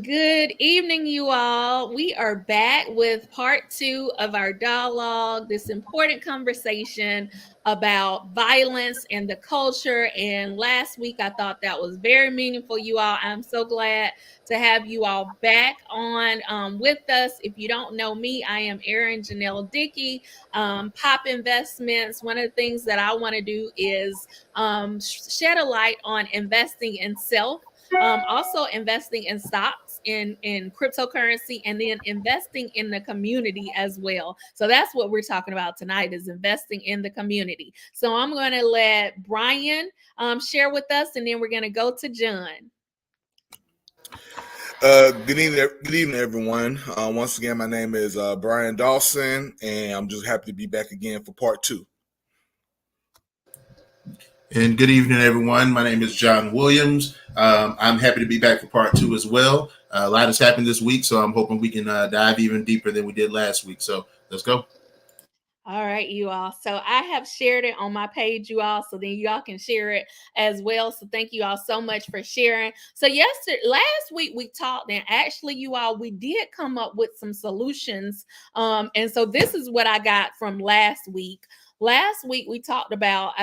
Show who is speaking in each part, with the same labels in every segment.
Speaker 1: Good evening, you all. We are back with part two of our dialogue, this important conversation about violence and the culture. And last week, I thought that was very meaningful, you all. I'm so glad to have you all back on with us. If you don't know me, I am Erin Janelle Dickey, Pop Investments. One of the things that I want to do is shed a light on investing in self, also investing in stocks, in cryptocurrency, and then investing in the community as well. So that's what we're talking about tonight, is investing in the community. So I'm going to let Brian share with us, and then we're going to go to John.
Speaker 2: Good evening, everyone. Once again, my name is Brian Dawson, and I'm just happy to be back again for part two.
Speaker 3: And good evening, everyone. My name is John Williams. I'm happy to be back for part two as well. A lot has happened this week, so I'm hoping we can dive even deeper than we did last week. So let's go.
Speaker 1: All right, you all. So I have shared it on my page, you all, so then you all can share it as well. So thank you all so much for sharing. So last week we talked, and actually, you all, we did come up with some solutions. And so this is what I got from last week. Last week we talked about,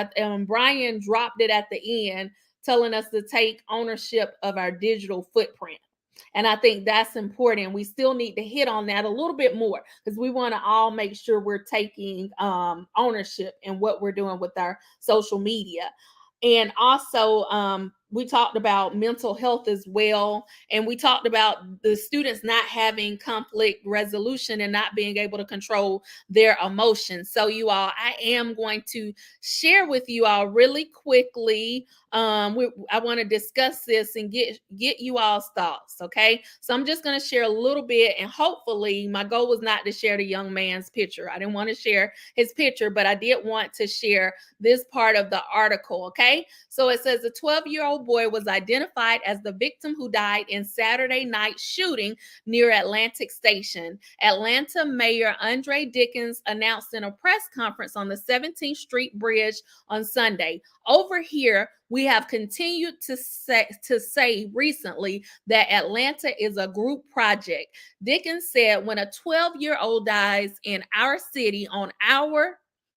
Speaker 1: Brian dropped it at the end, telling us to take ownership of our digital footprint. And I think that's important. We still need to hit on that a little bit more, because we want to all make sure we're taking ownership in what we're doing with our social media. And also, we talked about mental health as well. And we talked about the students not having conflict resolution and not being able to control their emotions. So, you all, I am going to share with you all really quickly. I want to discuss this and get you all's thoughts. Okay, so I'm just going to share a little bit, and hopefully, my goal was not to share the young man's picture. I didn't want to share his picture, but I did want to share this part of the article. Okay, so it says a 12-year-old boy was identified as the victim who died in Saturday night shooting near Atlantic Station. Atlanta Mayor Andre Dickens announced in a press conference on the 17th Street Bridge on Sunday. Over here, we have continued to say recently that Atlanta is a group project. Dickens said, when a 12-year-old dies in our city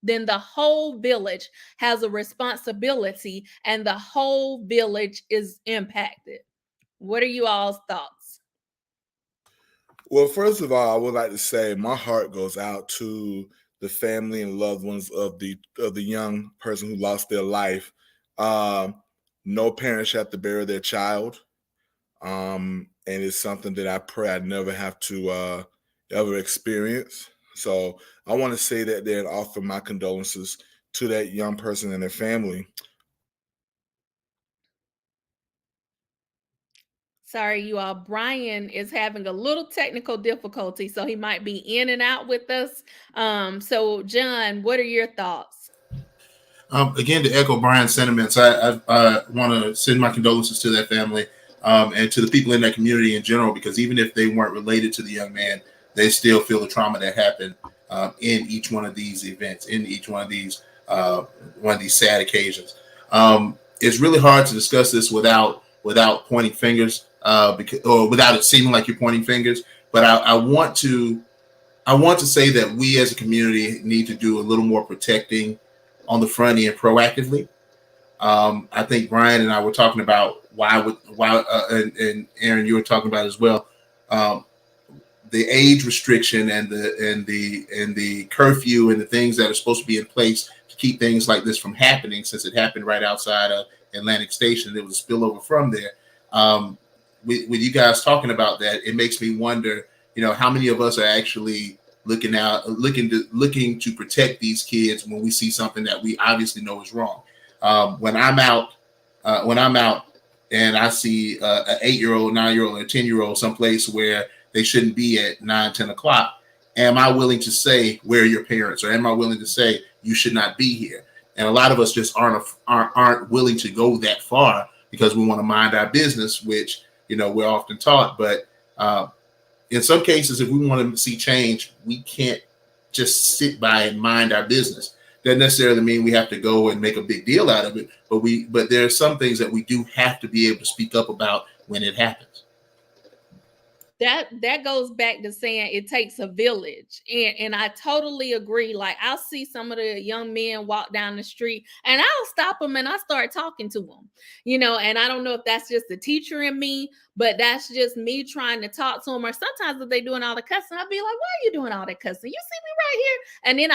Speaker 1: then the whole village has a responsibility, and the whole village is impacted. What are you all's thoughts?
Speaker 2: Well, first of all, I would like to say my heart goes out to the family and loved ones of the young person who lost their life. No parent should have to bury their child, and it's something that I pray I never have to ever experience. So I want to say that there and offer my condolences to that young person and their family.
Speaker 1: Sorry, you all. Brian is having a little technical difficulty, so he might be in and out with us. So, John, what are your thoughts?
Speaker 3: Again, to echo Brian's sentiments, I want to send my condolences to that family and to the people in that community in general, because even if they weren't related to the young man, they still feel the trauma that happened in each one of these events, in each one of these sad occasions. It's really hard to discuss this without pointing fingers, or without it seeming like you're pointing fingers. But I want to say that we as a community need to do a little more protecting on the front end proactively. I think Brian and I were talking about and Erin, you were talking about as well, the age restriction and the curfew and the things that are supposed to be in place to keep things like this from happening, since it happened right outside of Atlantic Station. There was a spillover from there. With you guys talking about that, it makes me wonder, how many of us are actually looking to protect these kids when we see something that we obviously know is wrong. When I'm out and I see an 8-year-old, 9-year-old, or a 10-year-old someplace where they shouldn't be at 9, 10 o'clock, am I willing to say, where are your parents? Or am I willing to say, you should not be here? And a lot of us just aren't willing to go that far, because we want to mind our business, which, we're often taught. But in some cases, if we want to see change, we can't just sit by and mind our business. Doesn't necessarily mean we have to go and make a big deal out of it, but there are some things that we do have to be able to speak up about when it happens.
Speaker 1: that goes back to saying it takes a village, and I totally agree. Like, I'll see some of the young men walk down the street and I'll stop them and I start talking to them, and I don't know if that's just the teacher in me, but that's just me trying to talk to them. Or sometimes if they doing all the cussing, I'll be like, why are you doing all that cussing? You see me right here. And then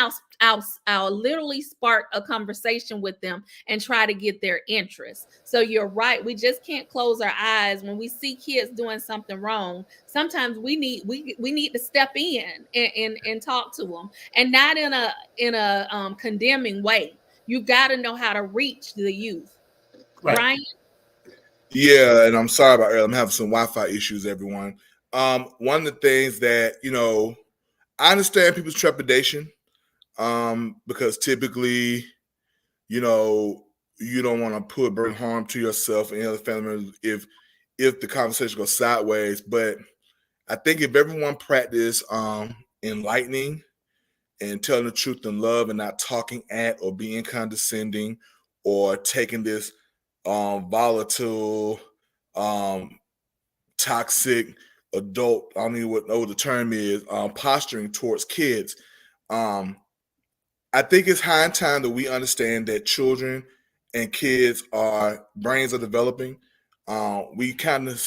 Speaker 1: I'll literally spark a conversation with them and try to get their interest. So you're right, we just can't close our eyes when we see kids doing something wrong. Sometimes we need to step in and talk to them, and not in a condemning way. You got to know how to reach the youth.
Speaker 3: Right.
Speaker 1: Brian?
Speaker 2: Yeah, and I'm sorry about earlier. I'm having some Wi-Fi issues, everyone. One of the things that, I understand people's trepidation, because typically, you don't want to bring harm to yourself and other family members if the conversation goes sideways. But I think if everyone practice enlightening and telling the truth in love and not talking at or being condescending or taking this volatile, toxic adult, I don't even know what the term is, posturing towards kids. I think it's high time that we understand that children and kids brains are developing. We kind of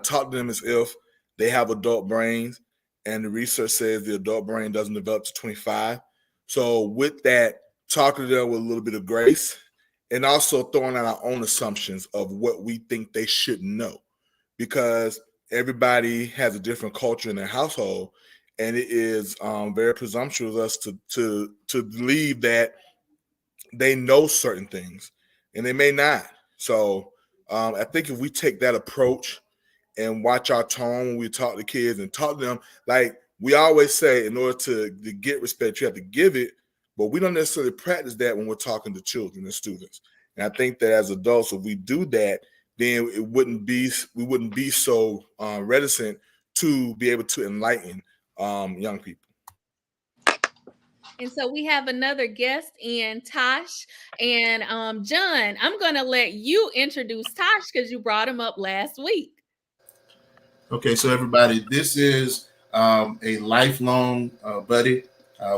Speaker 2: talk to them as if they have adult brains, and the research says the adult brain doesn't develop to 25. So with that, talking to them with a little bit of grace, and also throwing out our own assumptions of what we think they should know, because everybody has a different culture in their household, and it is very presumptuous of us to believe that they know certain things, and they may not. So I think if we take that approach and watch our tone when we talk to kids and talk to them, like we always say, in order to get respect, you have to give it, but we don't necessarily practice that when we're talking to children and students. And I think that as adults, if we do that, then we wouldn't be so reticent to be able to enlighten young people.
Speaker 1: And so we have another guest in, Tosh. And John, I'm going to let you introduce Tosh because you brought him up last week.
Speaker 3: Okay, so everybody, this is a lifelong buddy.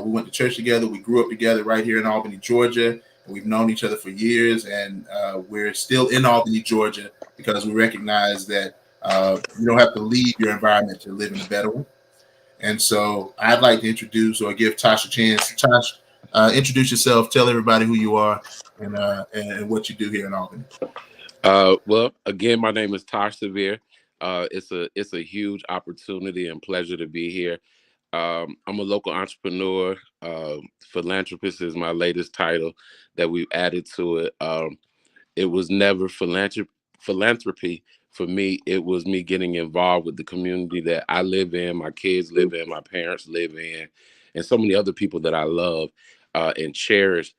Speaker 3: We went to church together. We grew up together right here in Albany, Georgia. We've known each other for years, and we're still in Albany, Georgia, because we recognize that you don't have to leave your environment to live in a better one. And so I'd like to introduce or give Tosh a chance. Tosh, introduce yourself. Tell everybody who you are and what you do here in Albany.
Speaker 4: Well, again, my name is Tosh Severe. It's a huge opportunity and pleasure to be here. I'm a local entrepreneur. Philanthropist is my latest title that we've added to it. It was never philanthropy for me. It was me getting involved with the community that I live in, my kids live in, my parents live in, and so many other people that I love and cherish.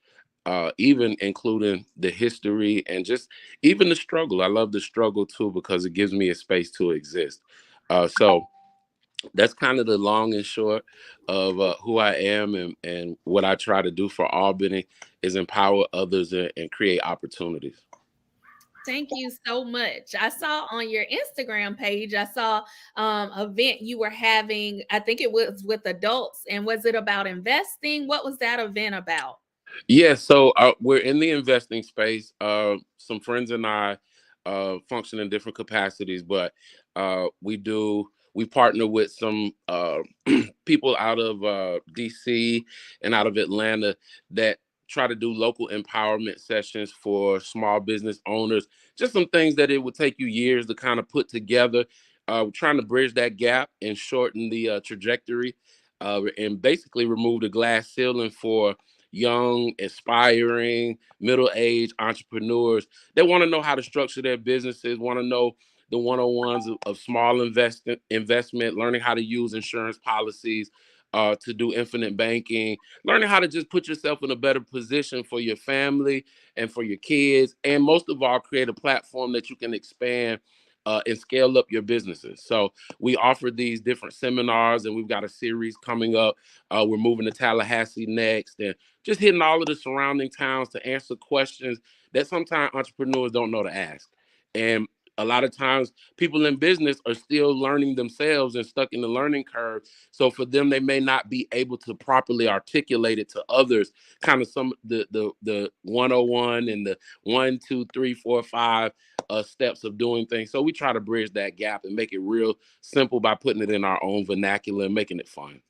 Speaker 4: Even including the history and just even the struggle. I love the struggle too, because it gives me a space to exist. So that's kind of the long and short of who I am, and what I try to do for Albany is empower others and create opportunities.
Speaker 1: Thank you so much. I saw on your Instagram page, I saw event you were having. I think it was with adults. And was it about investing? What was that event about?
Speaker 4: Yeah, so we're in the investing space. Some friends and I function in different capacities, but we partner with some people out of DC and out of Atlanta that try to do local empowerment sessions for small business owners. Just some things that it would take you years to kind of put together. We're trying to bridge that gap and shorten the trajectory, and basically remove the glass ceiling for young, aspiring, middle-aged entrepreneurs that want to know how to structure their businesses, want to know the one-on-ones of small investment, learning how to use insurance policies, to do infinite banking, learning how to just put yourself in a better position for your family and for your kids, and most of all, create a platform that you can expand and scale up your businesses. So we offer these different seminars, and we've got a series coming up. We're moving to Tallahassee next, and just hitting all of the surrounding towns to answer questions that sometimes entrepreneurs don't know to ask. And A lot of times people in business are still learning themselves and stuck in the learning curve. So for them, they may not be able to properly articulate it to others, kind of some the 101 and the 1, 2, 3, 4, 5 steps of doing things. So we try to bridge that gap and make it real simple by putting it in our own vernacular and making it fun.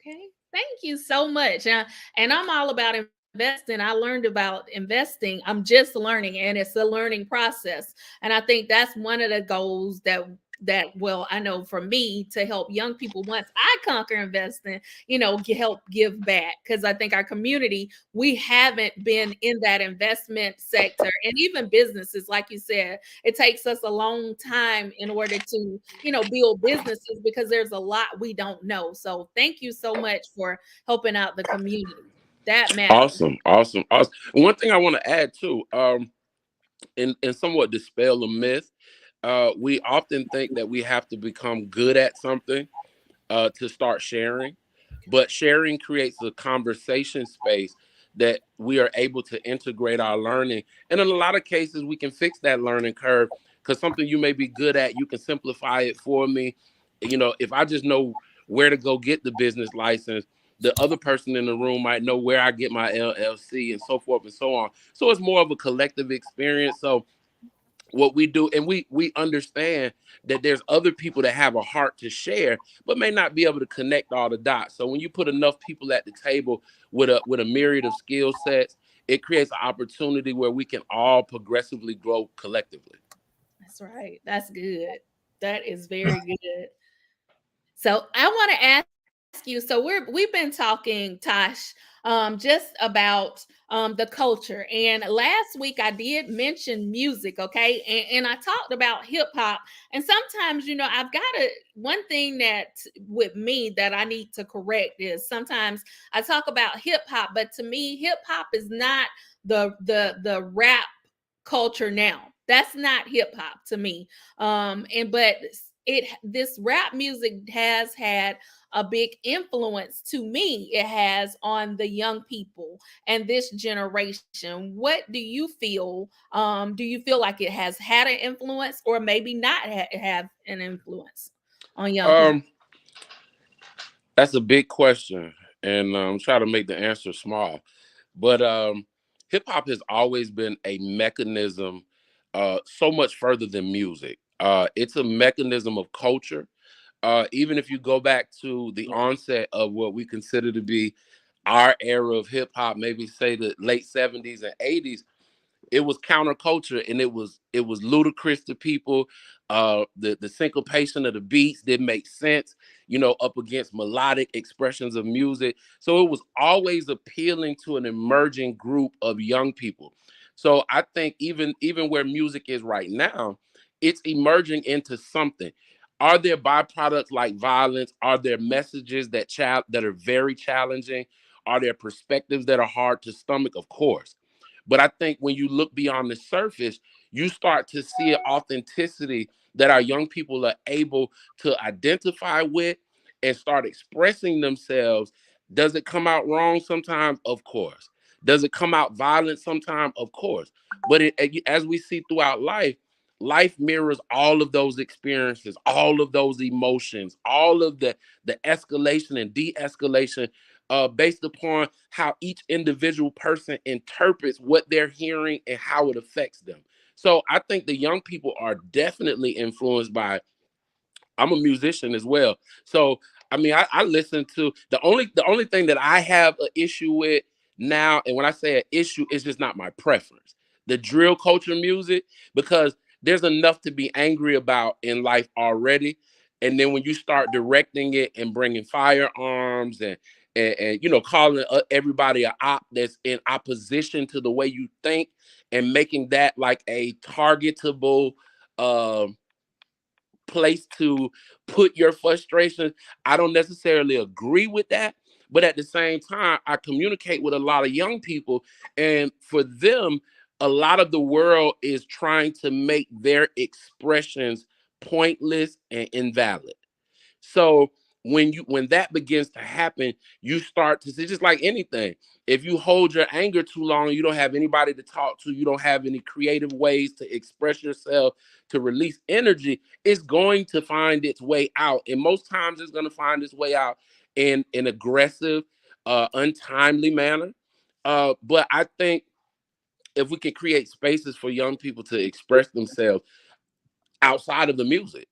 Speaker 1: Okay. Thank you so much. And I'm all about investing. I learned about investing. I'm just learning, and it's a learning process. And I think that's one of the goals that I know for me, to help young people, once I conquer investing, help give back, because I think our community, we haven't been in that investment sector, and even businesses, like you said, it takes us a long time in order to build businesses, because there's a lot we don't know. So thank you so much for helping out the community. That matters.
Speaker 4: Awesome. One thing I want to add too, and somewhat dispel a myth. We often think that we have to become good at something to start sharing, but sharing creates a conversation space that we are able to integrate our learning. And in a lot of cases, we can fix that learning curve, because something you may be good at, you can simplify it for me. If I just know where to go get the business license, the other person in the room might know where I get my LLC, and so forth and so on. So it's more of a collective experience. So what we do, and we understand that there's other people that have a heart to share but may not be able to connect all the dots. So when you put enough people at the table with a myriad of skill sets, it creates an opportunity where we can all progressively grow collectively.
Speaker 1: That's right. That's good. That is very good. So I want to ask you. So we've been talking, Tosh, just about the culture. And last week I did mention music, okay, and I talked about hip hop. And sometimes, I've got one thing that with me that I need to correct is sometimes I talk about hip hop, but to me, hip hop is not the rap culture now. That's not hip hop to me. But this rap music has had a big influence, to me it has, on the young people and this generation. What do you feel? Do you feel like it has had an influence, or maybe not have an influence on young people?
Speaker 4: That's a big question, and I'm trying to make the answer small. But hip hop has always been a mechanism, so much further than music. It's a mechanism of culture. Even if you go back to the onset of what we consider to be our era of hip hop, maybe say the late 70s and 80s, it was counterculture, and it was ludicrous to people. The syncopation of the beats didn't make sense, up against melodic expressions of music. So it was always appealing to an emerging group of young people. So I think even where music is right now, it's emerging into something. Are there byproducts like violence? Are there messages that are very challenging? Are there perspectives that are hard to stomach? Of course. But I think when you look beyond the surface, you start to see an authenticity that our young people are able to identify with and start expressing themselves. Does it come out wrong sometimes? Of course. Does it come out violent sometimes? Of course. But as we see throughout life, life mirrors all of those experiences, all of those emotions, all of the escalation and de-escalation, based upon how each individual person interprets what they're hearing and how it affects them. So I think the young people are definitely influenced by. I'm a musician as well, so I mean, I listen to the only thing that I have an issue with now, and when I say an issue, it's just not my preference. The drill culture music, because there's enough to be angry about in life already, and then when you start directing it and bringing firearms and calling everybody a op that's in opposition to the way you think, and making that like a targetable place to put your frustrations. I don't necessarily agree with that, but at the same time, I communicate with a lot of young people, and for them, a lot of the world is trying to make their expressions pointless and invalid. So when that begins to happen, you start to see, just like anything, if you hold your anger too long, you don't have anybody to talk to, you don't have any creative ways to express yourself, to release energy, it's going to find its way out. And most times it's going to find its way out in an aggressive, untimely manner. But I think if we can create spaces for young people to express themselves outside of the music,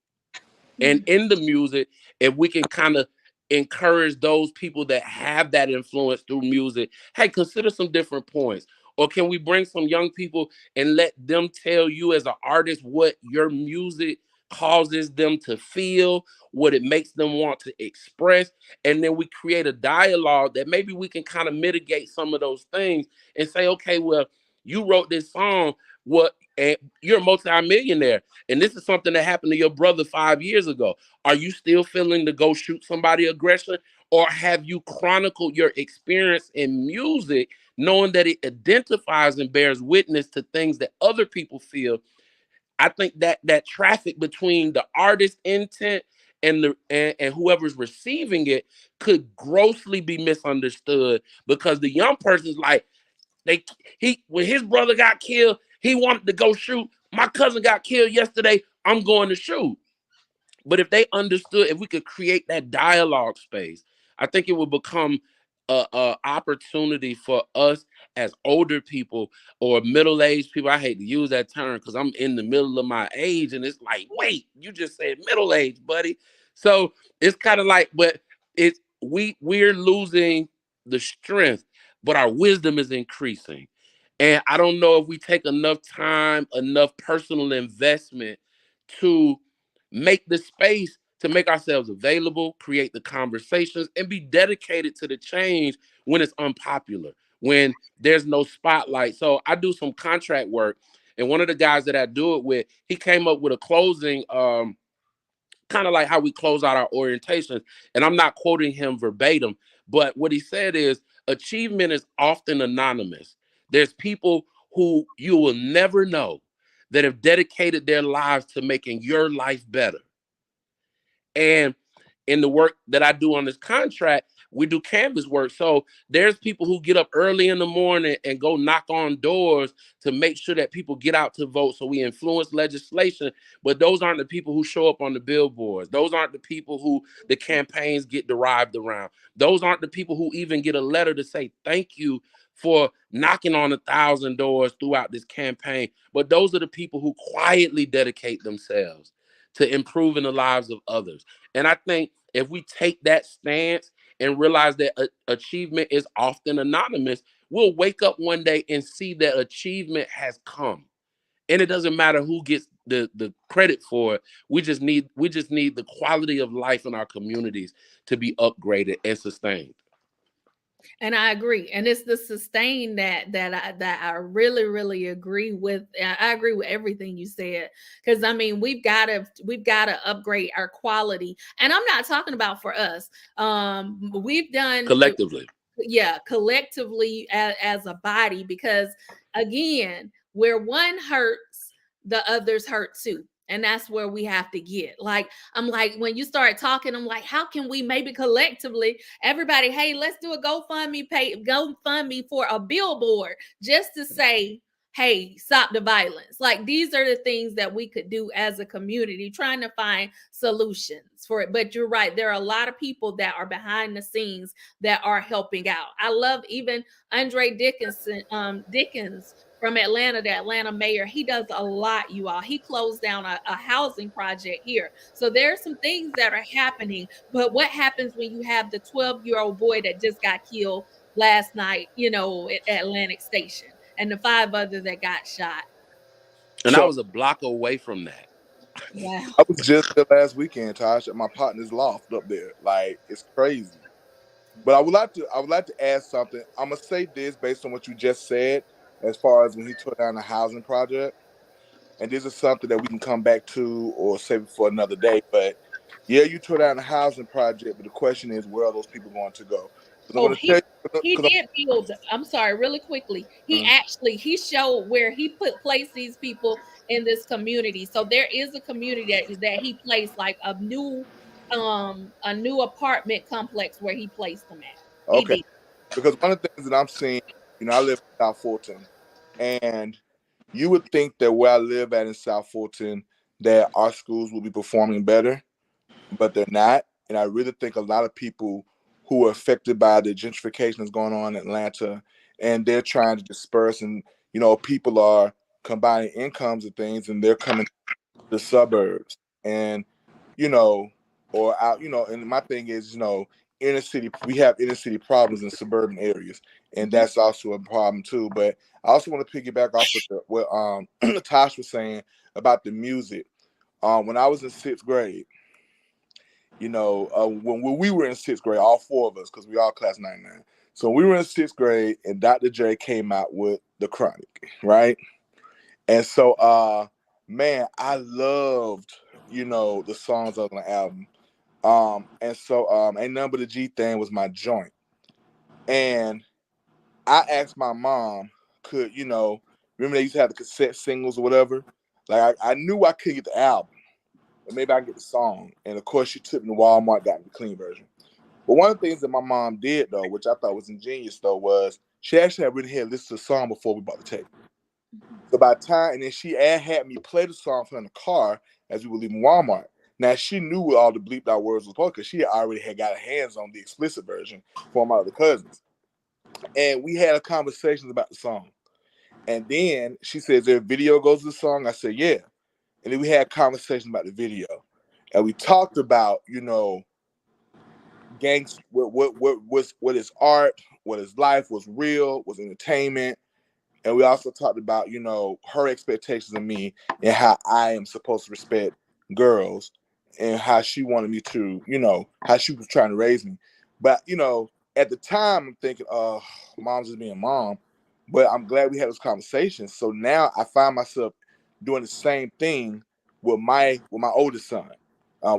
Speaker 4: and in the music, if we can kind of encourage those people that have that influence through music, hey, consider some different points. Or can we bring some young people and let them tell you as an artist what your music causes them to feel, what it makes them want to express? And then we create a dialogue that maybe we can kind of mitigate some of those things and say, okay, well, you wrote this song, what, and you're a multi-millionaire, and this is something that happened to your brother 5 years ago. Are you still feeling to go shoot somebody aggression? Or have you chronicled your experience in music, knowing that it identifies and bears witness to things that other people feel? I think that traffic between the artist intent and and whoever's receiving it could grossly be misunderstood, because the young person's like, when his brother got killed, he wanted to go shoot. My cousin got killed yesterday, I'm going to shoot. But if they understood, if we could create that dialogue space, I think it would become a opportunity for us as older people or middle-aged people. I hate to use that term because I'm in the middle of my age, and it's like, wait, you just said middle age, buddy. So it's kind of like, but we're losing the strength, but our wisdom is increasing. And I don't know if we take enough time, enough personal investment to make the space, to make ourselves available, create the conversations, and be dedicated to the change when it's unpopular, when there's no spotlight. So I do some contract work, and one of the guys that I do it with, he came up with a closing, kind of like how we close out our orientations. And I'm not quoting him verbatim, but what he said is, achievement is often anonymous. There's people who you will never know that have dedicated their lives to making your life better. And in the work that I do on this contract, we do canvas work. So there's people who get up early in the morning and go knock on doors to make sure that people get out to vote. So we influence legislation, but those aren't the people who show up on the billboards. Those aren't the people who the campaigns get derived around. Those aren't the people who even get a letter to say thank you for knocking on 1,000 doors throughout this campaign. But those are the people who quietly dedicate themselves to improving the lives of others. And I think if we take that stance and realize that achievement is often anonymous, we'll wake up one day and see that achievement has come. And it doesn't matter who gets the credit for it. We just need the quality of life in our communities to be upgraded and sustained.
Speaker 1: And I agree. And it's the sustain that I really, really agree with. I agree with everything you said. Because I mean, we've got to upgrade our quality. And I'm not talking about for us. We've done
Speaker 4: collectively.
Speaker 1: Collectively as a body, because again, where one hurts, the others hurt too. And that's where we have to get. Like, I'm like, when you start talking, I'm like, how can we maybe collectively, everybody, hey, let's do a GoFundMe for a billboard just to say, hey, stop the violence. Like, these are the things that we could do as a community, trying to find solutions for it. But you're right. There are a lot of people that are behind the scenes that are helping out. I love even Andre Dickens from Atlanta, the Atlanta mayor. He does a lot, you all. He closed down a housing project here. So there's some things that are happening. But what happens when you have the 12-year-old boy that just got killed last night, at Atlantic Station, and the 5 others that got shot?
Speaker 4: And I was a block away from that.
Speaker 1: Wow.
Speaker 2: I was just there last weekend, Tosh, at my partner's loft up there. Like, it's crazy. But I would like to add something. I'm gonna say this based on what you just said, as far as when he tore down the housing project. And this is something that we can come back to or save it for another day. But yeah, you tore down the housing project, but the question is, where are those people going to go?
Speaker 1: He did build. I'm sorry, really quickly. He showed where he placed these people in this community. So there is a community that he placed like a new a new apartment complex where he placed them at. He
Speaker 2: Okay.
Speaker 1: did.
Speaker 2: Because one of the things that I'm seeing, I live in South Fulton, and you would think that where I live at in South Fulton, that our schools will be performing better, but they're not. And I really think a lot of people who are affected by the gentrification that's going on in Atlanta, and they're trying to disperse, and people are combining incomes and things, and they're coming to the suburbs, and or out, and my thing is, inner city, we have inner city problems in suburban areas, and that's also a problem too. But I also want to piggyback off of what Tosh was saying about the music. When I was in sixth grade, when we were in sixth grade, all four of us, because we all class 99. So we were in sixth grade, and Dr. J came out with The Chronic, right? And so, man, I loved, the songs on the album. And so, Ain't Nothing But a G Thing was my joint. And I asked my mom, remember they used to have the cassette singles or whatever? Like, I knew I couldn't get the album, but maybe I can get the song. And of course, she took me to Walmart, got me the clean version. But one of the things that my mom did, though, which I thought was ingenious, though, was she actually had really had listened to the song before we bought the tape. So by the time, and then she had me play the song for her in the car as we were leaving Walmart. Now, she knew what all the bleeped out words was because she already had got her hands on the explicit version from my other cousins. And we had a conversation about the song. And then she said, "Is there a video goes to the song?" I said, "Yeah." And then we had conversations about the video. And we talked about, gangs, what is art, what is life, what's real, what's entertainment. And we also talked about, her expectations of me and how I am supposed to respect girls and how she wanted me to, how she was trying to raise me. But, at the time, I'm thinking, mom's just being mom. But I'm glad we had those conversations. So now I find myself doing the same thing with my oldest son.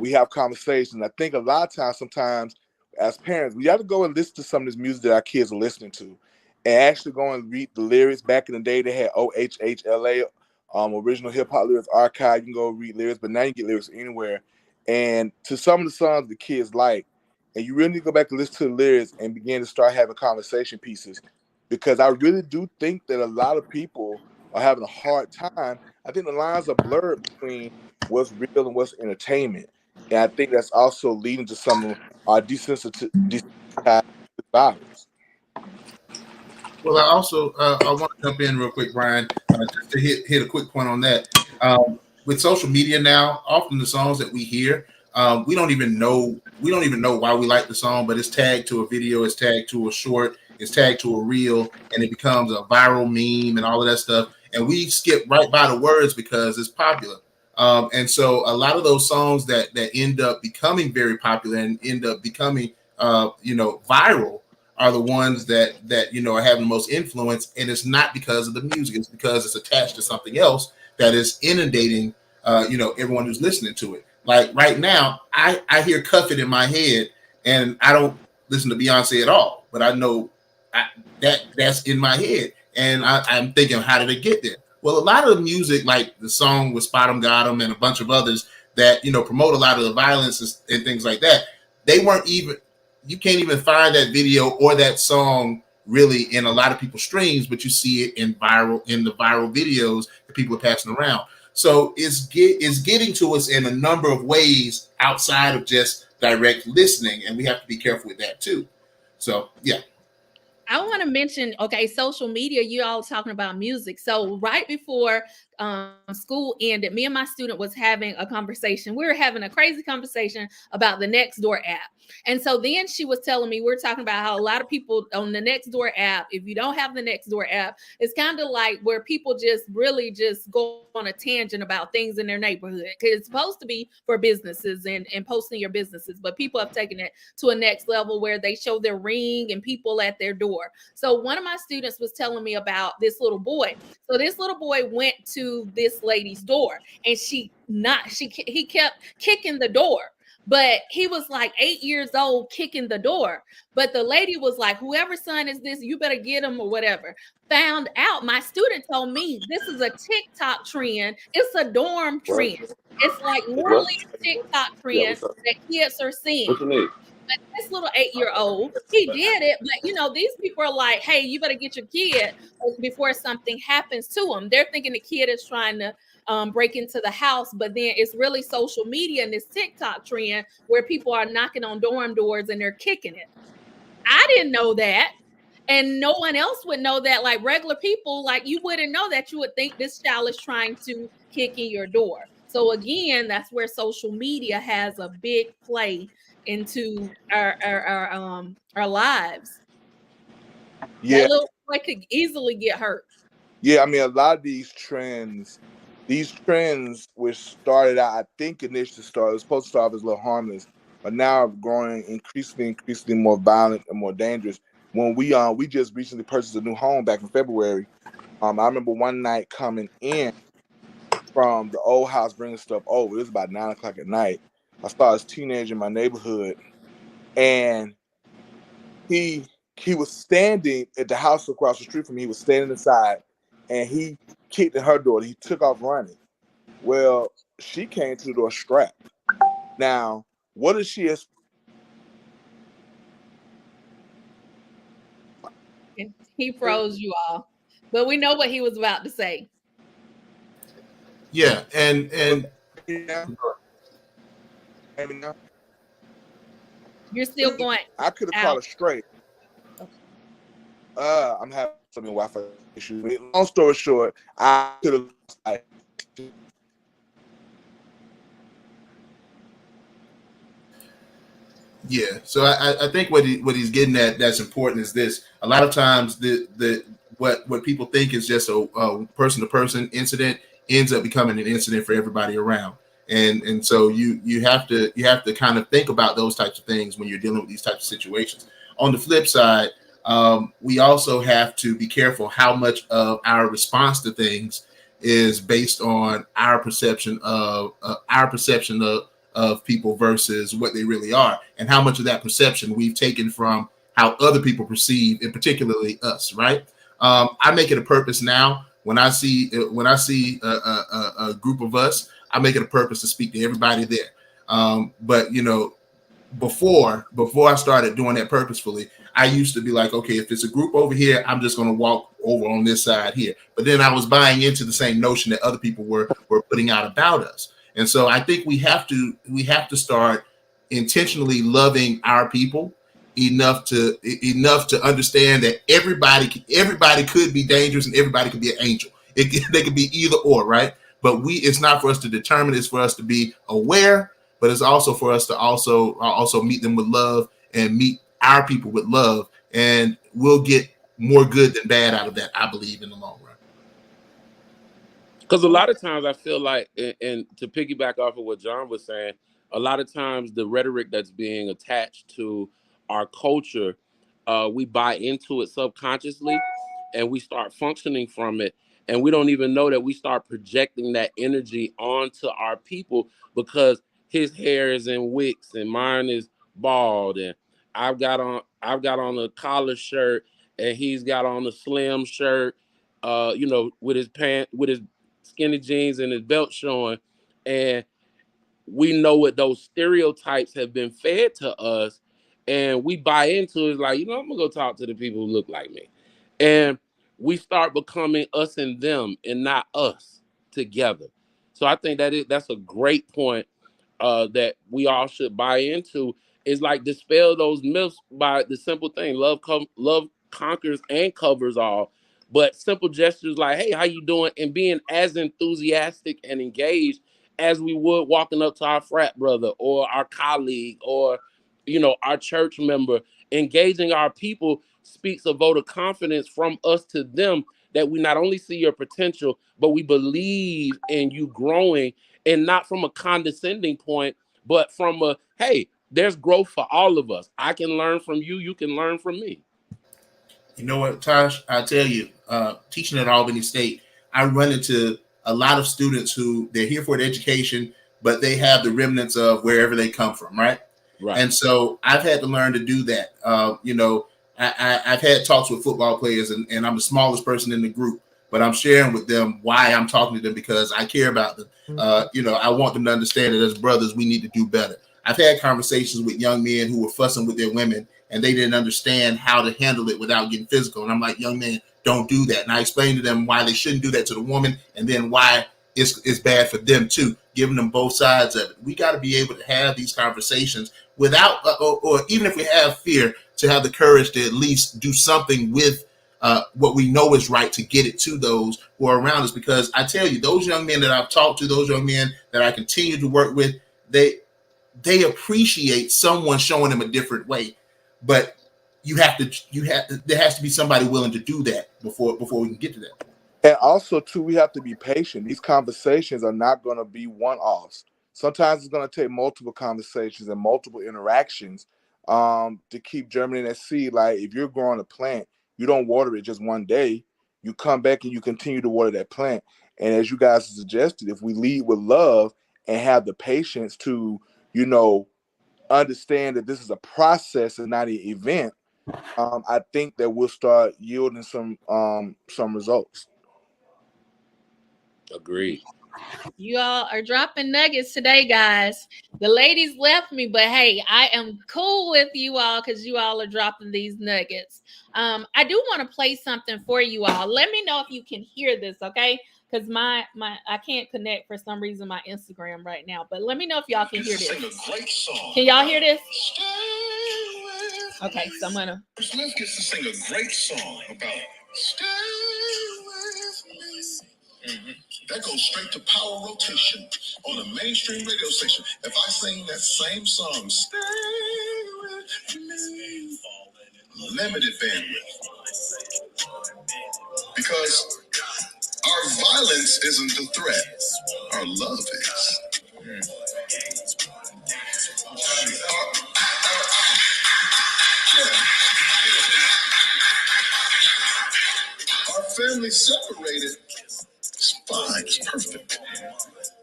Speaker 2: We have conversations. I think a lot of times, sometimes as parents, we have to go and listen to some of this music that our kids are listening to, and actually go and read the lyrics. Back in the day, they had OHHLA, original hip hop lyrics archive. You can go read lyrics, but now you get lyrics anywhere. And to some of the songs the kids like, and you really need to go back and listen to the lyrics and begin to start having conversation pieces, because I really do think that a lot of people are having a hard time. I think the lines are blurred between what's real and what's entertainment, and I think that's also leading to some of our desensitized violence.
Speaker 3: Well, I also I want to jump in real quick, Brian, just to hit a quick point on that. With social media now, often the songs that we hear, we don't even know why we like the song, but it's tagged to a video, it's tagged to a short, it's tagged to a reel, and it becomes a viral meme and all of that stuff. And we skip right by the words because it's popular. And so a lot of those songs that end up becoming very popular and end up becoming viral are the ones that are having the most influence. And it's not because of the music, it's because it's attached to something else that is inundating everyone who's listening to it. Like right now, I hear Cuff It in my head, and I don't listen to Beyonce at all, but I know that's in my head, and I'm thinking, how did it get there? Well, a lot of the music, like the song with Spot 'em Got 'em and a bunch of others that promote a lot of the violence and things like that, they weren't even. You can't even find that video or that song really in a lot of people's streams, but you see it in the viral videos that people are passing around. So it's getting to us in a number of ways outside of just direct listening, and we have to be careful with that too. So yeah.
Speaker 1: I want to mention, okay, social media, you all talking about music. So right before school ended, me and my student was having a conversation. We were having a crazy conversation about the Nextdoor app. And so then she was telling me, we're talking about how a lot of people on the Nextdoor app, if you don't have the Nextdoor app, it's kind of like where people just really just go on a tangent about things in their neighborhood. Because it's supposed to be for businesses and posting your businesses, but people have taken it to a next level where they show their ring and people at their door. So one of my students was telling me about this little boy. So this little boy went to this lady's door, and he kept kicking the door. But he was like 8 years old kicking the door. But the lady was like, whoever son is this, you better get him or whatever. Found out, my student told me this is a TikTok trend. It's a dorm trend. It's like literally a TikTok trend that kids are seeing.
Speaker 4: What you need?
Speaker 1: But this little 8-year-old, he did it. But you know, these people are like, hey, you better get your kid before something happens to him. They're thinking the kid is trying to break into the house, but then it's really social media and this TikTok trend where people are knocking on dorm doors and they're kicking it. I didn't know that. And no one else would know that. Like regular people, like you wouldn't know that. You would think this child is trying to kick in your door. So again, that's where social media has a big play into our lives.
Speaker 2: Yeah,
Speaker 1: that little boy could easily get hurt.
Speaker 2: yeah. I mean, a lot of these trends which started out, I think initially started, it was supposed to start off as a little harmless, but now are growing increasingly more violent and more dangerous. When we just recently purchased a new home back in February. I remember one night coming in from the old house bringing stuff over. It was about 9 o'clock at night. I saw this teenager in my neighborhood, and he was standing at the house across the street from me. He was standing inside, and he kicked in her door. He took off running. Well, she came to the door strapped. Now, what is she?
Speaker 1: He froze you all, but we know what he was about to say.
Speaker 3: Yeah, and
Speaker 1: you're still going.
Speaker 2: I could have called it straight. I'm having some Wi-Fi issues. Long story short, I could have.
Speaker 3: Yeah, so I think what he's getting at that's important is this. A lot of times what people think is just a person-to-person incident ends up becoming an incident for everybody around. And so you have to kind of think about those types of things when you're dealing with these types of situations. On the flip side, we also have to be careful how much of our response to things is based on our perception of people versus what they really are, and how much of that perception we've taken from how other people perceive, and particularly us. Right? I make it a purpose now when I see a group of us, I make it a purpose to speak to everybody there. But you know, before I started doing that purposefully, I used to be like, okay, if it's a group over here, I'm just going to walk over on this side here. But then I was buying into the same notion that other people were putting out about us. And so I think we have to start intentionally loving our people enough to understand that everybody could be dangerous and everybody could be an angel. They could be either or, right? But it's not for us to determine. It's for us to be aware, but it's also for us to also meet them with love and meet our people with love, and we'll get more good than bad out of that, I believe, in the long run.
Speaker 4: Because a lot of times I feel like, and to piggyback off of what John was saying, a lot of times the rhetoric that's being attached to our culture, we buy into it subconsciously and we start functioning from it. And we don't even know that we start projecting that energy onto our people, because his hair is in wicks and mine is bald, and I've got on a collar shirt and he's got on a slim shirt, with his skinny jeans and his belt showing. And we know what those stereotypes have been fed to us, and we buy into it. It's like, I'm gonna go talk to the people who look like me. And we start becoming us and them and not us together. So I think that's a great point that we all should buy into, is like dispel those myths by the simple thing. Love conquers and covers all. But simple gestures like, hey, how you doing? And being as enthusiastic and engaged as we would walking up to our frat brother or our colleague or, our church member. Engaging our people speaks a vote of confidence from us to them, that we not only see your potential, but we believe in you growing, and not from a condescending point, but from a, hey, there's growth for all of us. I can learn from you. You can learn from me.
Speaker 3: You know what, Tosh? I tell you, teaching at Albany State, I run into a lot of students who they're here for an education, but they have the remnants of wherever they come from, right?
Speaker 4: Right.
Speaker 3: And so I've had to learn to do that. I've had talks with football players, and I'm the smallest person in the group, but I'm sharing with them why I'm talking to them, because I care about them. I want them to understand that as brothers, we need to do better. I've had conversations with young men who were fussing with their women, and they didn't understand how to handle it without getting physical. And I'm like, young man, don't do that. And I explained to them why they shouldn't do that to the woman, and then why it's bad for them too, giving them both sides of it. We got to be able to have these conversations without, or even if we have fear, to have the courage to at least do something with what we know is right, to get it to those who are around us. Because I tell you, those young men that I've talked to, those young men that I continue to work with, they appreciate someone showing them a different way. But there has to be somebody willing to do that before we can get to that.
Speaker 2: And also, too, we have to be patient. These conversations are not going to be one-offs. Sometimes it's going to take multiple conversations and multiple interactions to keep germinating that seed. Like if you're growing a plant, you don't water it just one day. You come back and you continue to water that plant. And as you guys suggested, if we lead with love and have the patience to, understand that this is a process and not an event, I think that we'll start yielding some results.
Speaker 4: Agreed.
Speaker 1: You all are dropping nuggets today, guys. The ladies left me, but hey, I am cool with you all because you all are dropping these nuggets. I do want to play something for you all. Let me know if you can hear this, okay? Because my I can't connect for some reason my Instagram right now. But let me know if y'all can hear this. Can y'all hear this? Okay, so I'm gonna.
Speaker 5: Smith gets to sing a great song about stay with me. Mm-hmm. That goes straight to power rotation on a mainstream radio station. If I sing that same song, stay with me, limited bandwidth, because our violence isn't the threat, our love is. Our family separated. It's fine, it's perfect.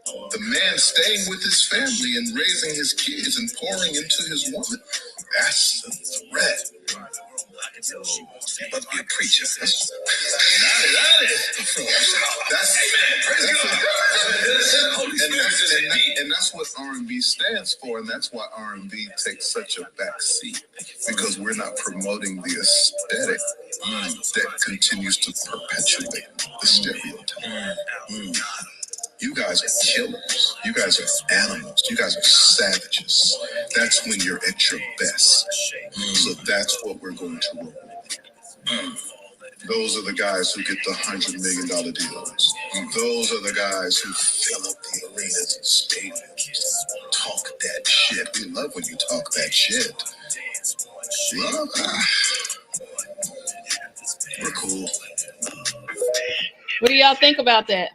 Speaker 5: The man staying with his family and raising his kids and pouring into his woman, that's the threat. You must be a preacher. And that's what R&B stands for, and that's why R&B takes such a back seat, because we're not promoting the aesthetic that continues to perpetuate the stereotype. You guys are killers. You guys are animals. You guys are savages. That's when you're at your best. So that's what we're going to roll. Those are the guys who get the $100 million deals. Those are the guys who fill up the arenas and stadiums. Talk that shit. We love when you talk that shit. Love that. We're cool.
Speaker 1: What do y'all think about that?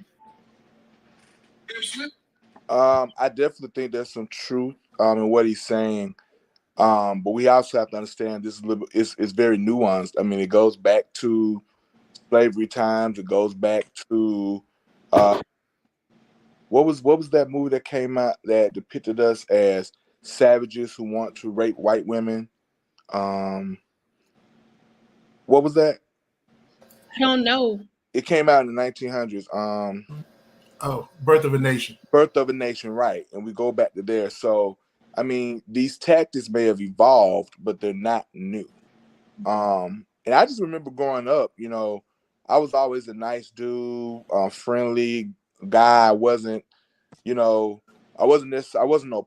Speaker 2: I definitely think there's some truth in what he's saying. But we also have to understand this is very nuanced. I mean, it goes back to slavery times. It goes back to what was that movie that came out that depicted us as savages who want to rape white women? What was that?
Speaker 1: I don't know.
Speaker 2: It came out in the 1900s.
Speaker 3: Birth of a Nation.
Speaker 2: Birth of a Nation, right? And we go back to there. So, I mean, these tactics may have evolved, but they're not new. And I just remember growing up, I was always a nice dude, friendly guy. I wasn't no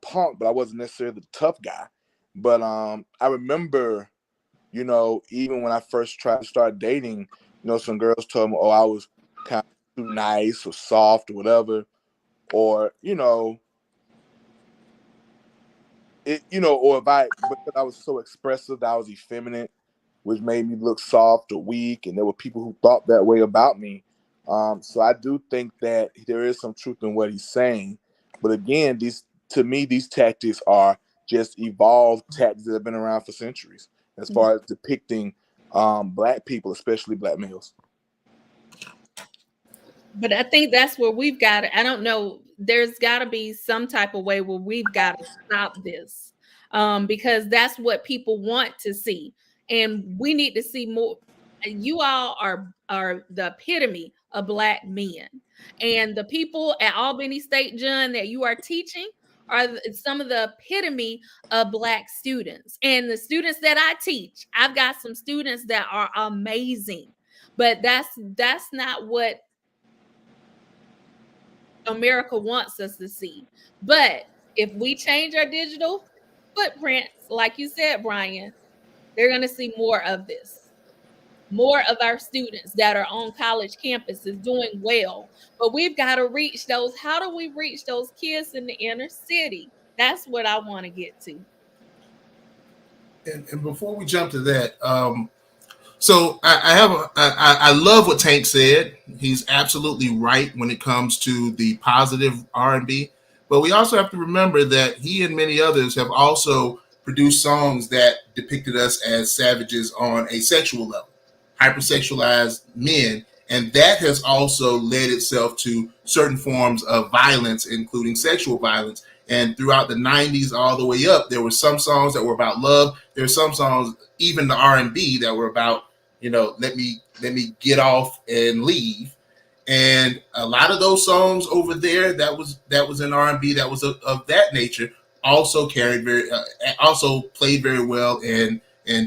Speaker 2: punk, but I wasn't necessarily the tough guy. But I remember, even when I first tried to start dating, some girls told me, oh, I was kind of too nice or soft or whatever, or or because I was so expressive that I was effeminate, which made me look soft or weak, and there were people who thought that way about me. So I do think that there is some truth in what he's saying, but again, these tactics are just evolved tactics that have been around for centuries as far as depicting Black people, especially Black males.
Speaker 1: But I think that's where we've got it. I don't know. there's got to be some type of way where we've got to stop this, because that's what people want to see, and we need to see more. You all are the epitome of Black men, and the people at Albany State, John, that you are teaching are some of the epitome of Black students. And the students that I teach, I've got some students that are amazing, but that's not what America wants us to see. But if we change our digital footprints, like you said, Brian, they're going to see more of this. More of our students that are on college campuses doing well. But we've got to reach those. How do we reach those kids in the inner city? That's what I want to get to.
Speaker 3: And before we jump to that, so I love what Tank said. He's absolutely right when it comes to the positive R&B. But we also have to remember that he and many others have also produced songs that depicted us as savages on a sexual level, hypersexualized men. And that has also led itself to certain forms of violence, including sexual violence. And throughout the 90s all the way up, there were some songs that were about love. There were some songs, even the R&B, that were about, let me get off and leave. And a lot of those songs over there that was in R&B that was of that nature also also played very well and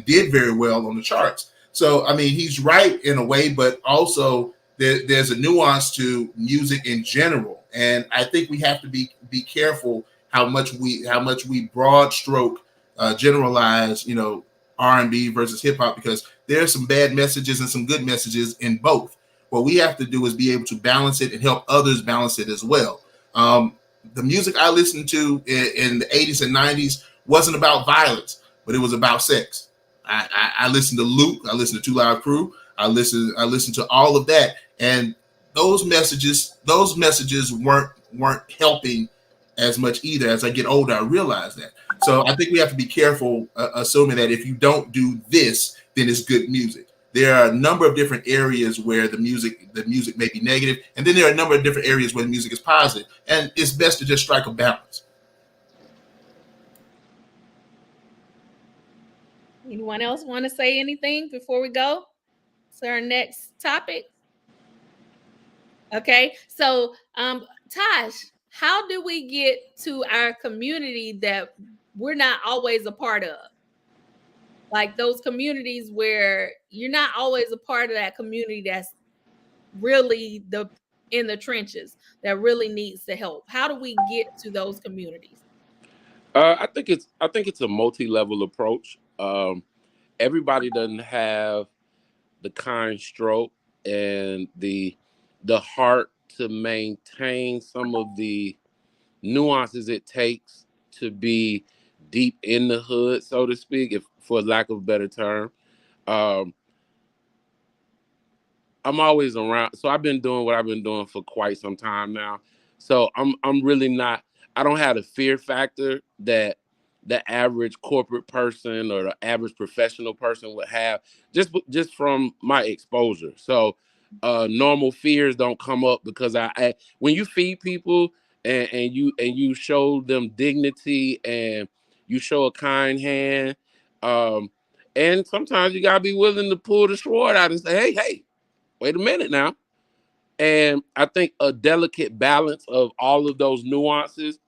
Speaker 3: did very well on the charts. So I mean, he's right in a way, but also there's a nuance to music in general, and I think we have to be careful how much we broad stroke generalize R&B versus hip hop, because there's some bad messages and some good messages in both. What we have to do is be able to balance it and help others balance it as well. The music I listened to in the 80s and 90s wasn't about violence, but it was about sex. I listened to Luke, I listened to Two Live Crew, I listened to all of that, and those messages weren't helping as much either. As I get older, I realize that. So I think we have to be careful assuming that if you don't do this, then it's good music. There are a number of different areas where the music may be negative, and then there are a number of different areas where the music is positive, and it's best to just strike a balance.
Speaker 1: Anyone else want to say anything before we go to our next topic? Okay, so Tosh, how do we get to our community that we're not always a part of? Like those communities where you're not always a part of that community that's really in the trenches that really needs the help. How do we get to those communities?
Speaker 4: I think it's a multi-level approach. Everybody doesn't have the kind stroke and the heart to maintain some of the nuances it takes to be deep in the hood, so to speak, if for lack of a better term. I'm always around. So I've been doing what I've been doing for quite some time now. So I'm really not, I don't have the fear factor that the average corporate person or the average professional person would have just from my exposure. So normal fears don't come up because I when you feed people and you show them dignity and you show a kind hand, and sometimes you gotta be willing to pull the sword out and say, hey, wait a minute now. And I think a delicate balance of all of those nuances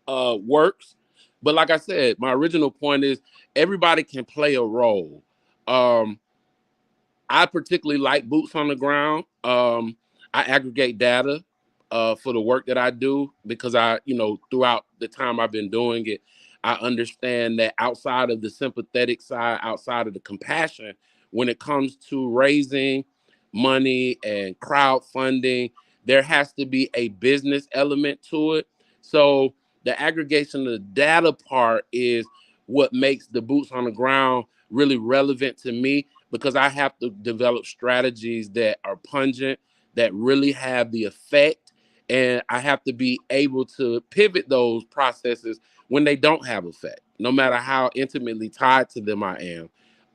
Speaker 4: works. But like I said, my original point is everybody can play a role. I particularly like boots on the ground. I aggregate data for the work that I do because throughout the time I've been doing it, I understand that outside of the sympathetic side, outside of the compassion, when it comes to raising money and crowdfunding, there has to be a business element to it. So the aggregation of the data part is what makes the boots on the ground really relevant to me, because I have to develop strategies that are pungent, that really have the effect, and I have to be able to pivot those processes when they don't have effect, no matter how intimately tied to them I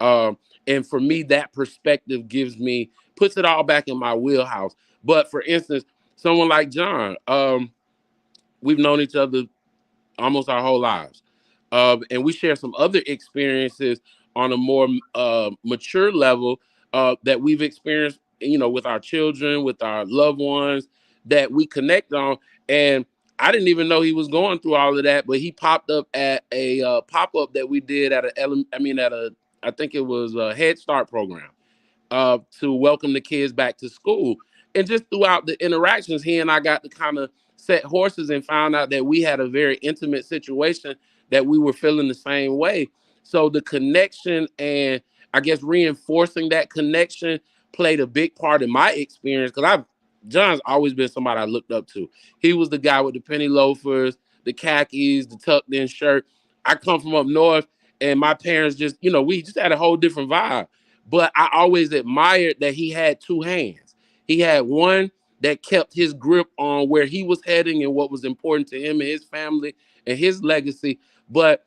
Speaker 4: am. And for me, that perspective puts it all back in my wheelhouse. But for instance, someone like John, we've known each other almost our whole lives. And we share some other experiences on a more mature level that we've experienced, with our children, with our loved ones that we connect on. And I didn't even know he was going through all of that, but he popped up at a pop-up that we did I think it was a Head Start program to welcome the kids back to school. And just throughout the interactions, he and I got to kind of set horses and found out that we had a very intimate situation, that we were feeling the same way. So the connection, and I guess reinforcing that connection, played a big part in my experience, because John's always been somebody I looked up to. He was the guy with the penny loafers, the khakis, the tucked in shirt. I come from up north, and my parents just, we just had a whole different vibe. But I always admired that he had two hands. He had one that kept his grip on where he was heading and what was important to him and his family and his legacy. But,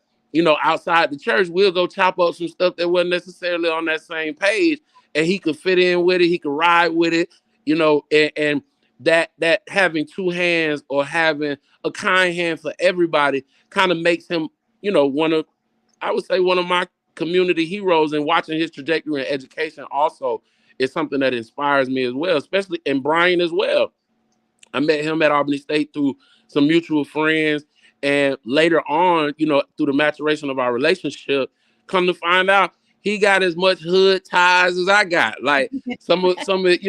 Speaker 4: outside the church, we'll go chop up some stuff that wasn't necessarily on that same page, and he could fit in with it. He could ride with it, and that having two hands, or having a kind hand for everybody, kind of makes him, I would say one of my community heroes. And watching his trajectory in education also is something that inspires me as well, especially, and Brian as well. I met him at Albany State through some mutual friends. And later on, through the maturation of our relationship, come to find out he got as much hood ties as I got. Like some of, some of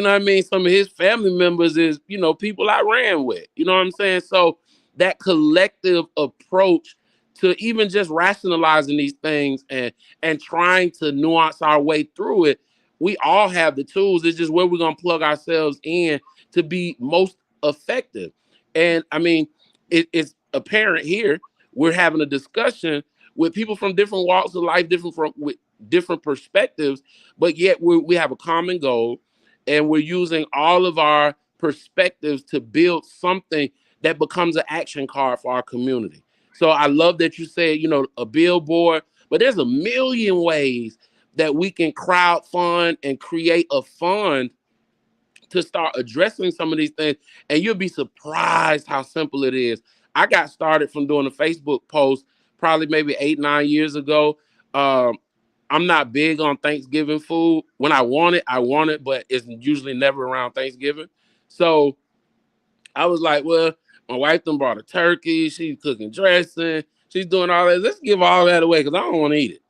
Speaker 4: his family members is, people I ran with, you know what I'm saying? So that collective approach to even just rationalizing these things and trying to nuance our way through it, we all have the tools. It's just where we're going to plug ourselves in to be most effective. And I mean, it's apparent here. We're having a discussion with people from different walks of life, with different perspectives, but yet we have a common goal, and we're using all of our perspectives to build something that becomes an action card for our community. So I love that you said, a billboard, but there's a million ways that we can crowdfund and create a fund to start addressing some of these things. And you'll be surprised how simple it is. I got started from doing a Facebook post probably maybe 8-9 years ago. I'm not big on Thanksgiving food. When I want it, but it's usually never around Thanksgiving. So I was like, well, my wife done brought a turkey. She's cooking dressing. She's doing all that. Let's give all that away because I don't want to eat it.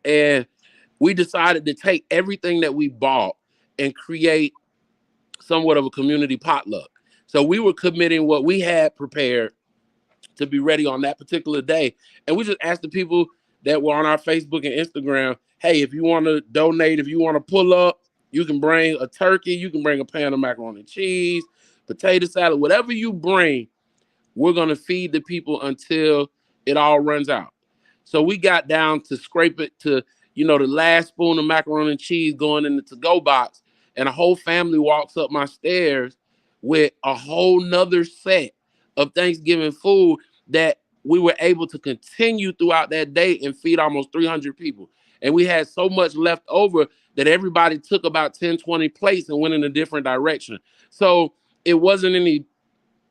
Speaker 4: And we decided to take everything that we bought and create somewhat of a community potluck. So we were committing what we had prepared to be ready on that particular day. And we just asked the people that were on our Facebook and Instagram, hey, if you want to donate, if you want to pull up, you can bring a turkey, you can bring a pan of macaroni and cheese, potato salad, whatever you bring, we're going to feed the people until it all runs out. So we got down to scrape it to, the last spoon of macaroni and cheese going in the to-go box. And a whole family walks up my stairs with a whole nother set of Thanksgiving food that we were able to continue throughout that day and feed almost 300 people. And we had so much left over that everybody took about 10, 20 plates and went in a different direction. So it wasn't any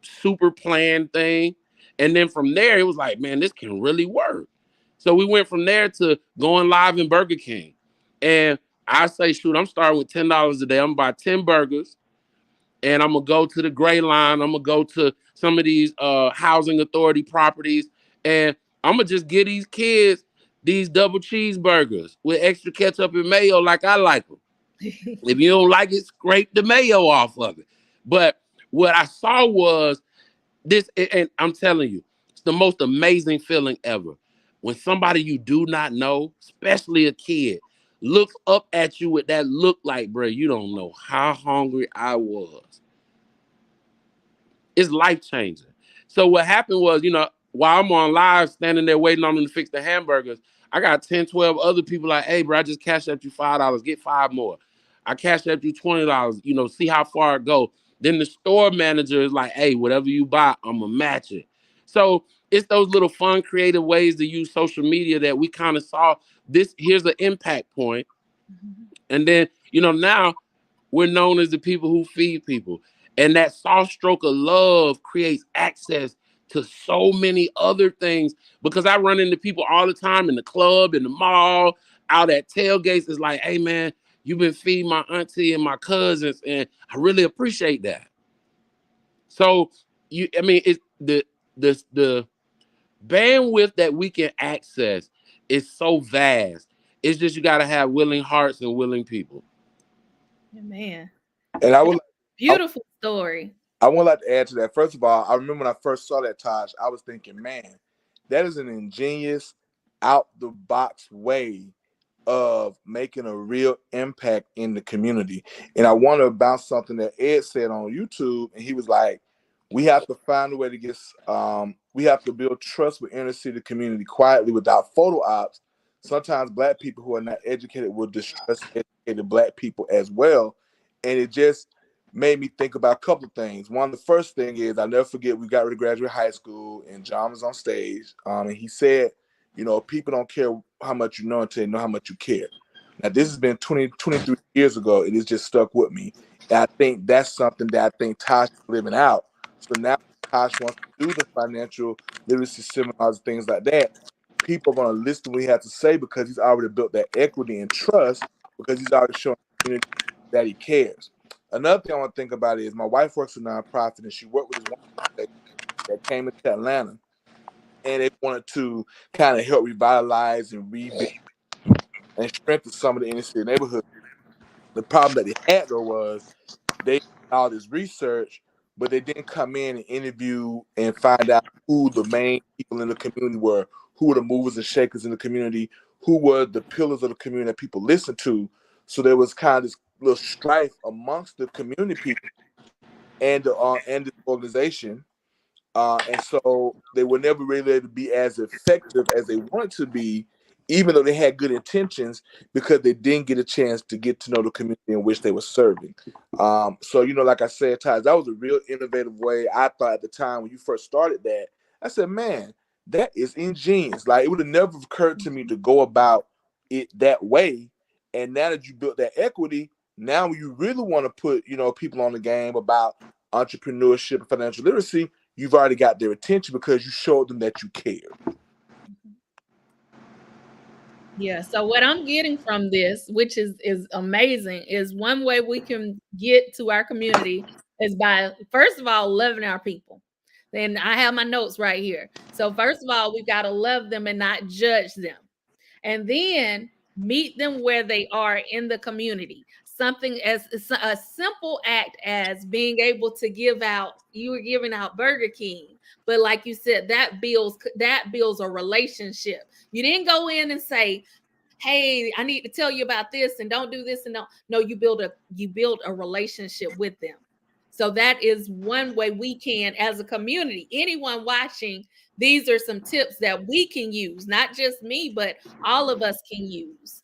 Speaker 4: super planned thing. And then from there, it was like, man, this can really work. So we went from there to going live in Burger King. And I say, shoot, I'm starting with $10 a day. I'm gonna buy 10 burgers. And I'm going to go to the Gray Line. I'm going to go to some of these housing authority properties. And I'm going to just give these kids these double cheeseburgers with extra ketchup and mayo like I like them. If you don't like it, scrape the mayo off of it. But what I saw was this, and I'm telling you, it's the most amazing feeling ever. When somebody you do not know, especially a kid, looks up at you with that look like, bro, you don't know how hungry I was. It's life-changing. So what happened was, while I'm on live, standing there waiting on them to fix the hamburgers, I got 10, 12 other people like, hey, bro, I just cashed up you $5. Get 5 more. I cashed up you $20, see how far it go. Then the store manager is like, hey, whatever you buy, I'm going to match it. So it's those little fun, creative ways to use social media that we kind of saw this. Here's the impact point. And then, now we're known as the people who feed people. And that soft stroke of love creates access to so many other things, because I run into people all the time in the club, in the mall, out at tailgates. It's like, hey man, you've been feeding my auntie and my cousins, and I really appreciate that. So it's the bandwidth that we can access is so vast. It's just you got to have willing hearts and willing people.
Speaker 1: Man,
Speaker 2: And I would
Speaker 1: beautiful story.
Speaker 2: I would like to add to that. First of all, I remember when I first saw that, Taj, I was thinking, man, that is an ingenious, out the box way of making a real impact in the community. And I wonder about something that Ed said on YouTube, and he was like, we have to find a way to get we have to build trust with inner city community quietly without photo ops. Sometimes Black people who are not educated will distrust educated Black people as well. And it just made me think about a couple of things. One, the first thing is, I'll never forget, we got ready to graduate high school and John was on stage. And he said, people don't care how much you know until they know how much you care. Now, this has been 23 years ago. It has just stuck with me. And I think that's something that I think Tosh is living out. So now Tosh wants to do the financial literacy seminars and things like that. People are going to listen to what he has to say because he's already built that equity and trust, because he's already shown the community that he cares. Another thing I want to think about is my wife works a nonprofit, and she worked with this one that came into Atlanta, and they wanted to kind of help revitalize and rebuild and strengthen some of the inner city neighborhoods. The problem that they had, though, was they did all this research, but they didn't come in and interview and find out who the main people in the community were, who were the movers and shakers in the community, who were the pillars of the community that people listened to. So there was kind of this little strife amongst the community people and this organization. And so they were never really able to be as effective as they wanted to be, even though they had good intentions, because they didn't get a chance to get to know the community in which they were serving. So, like I said, Ty, that was a real innovative way. I thought at the time when you first started that, I said, man, that is ingenious. Like, it would have never occurred to me to go about it that way. And now that you built that equity, now you really want to put, people on the game about entrepreneurship and financial literacy, you've already got their attention because you showed them that you cared.
Speaker 1: Yeah. So what I'm getting from this, which is amazing, is one way we can get to our community is by, first of all, loving our people. Then I have my notes right here. So first of all, we've got to love them and not judge them. And then meet them where they are in the community. Something as a simple act as being able to give out, you were giving out Burger King, but like you said, that builds a relationship. You didn't go in and say, hey, I need to tell you about this and don't do this and don't. No, you build a relationship with them. So that is one way we can, as a community, anyone watching, these are some tips that we can use, not just me, but all of us can use.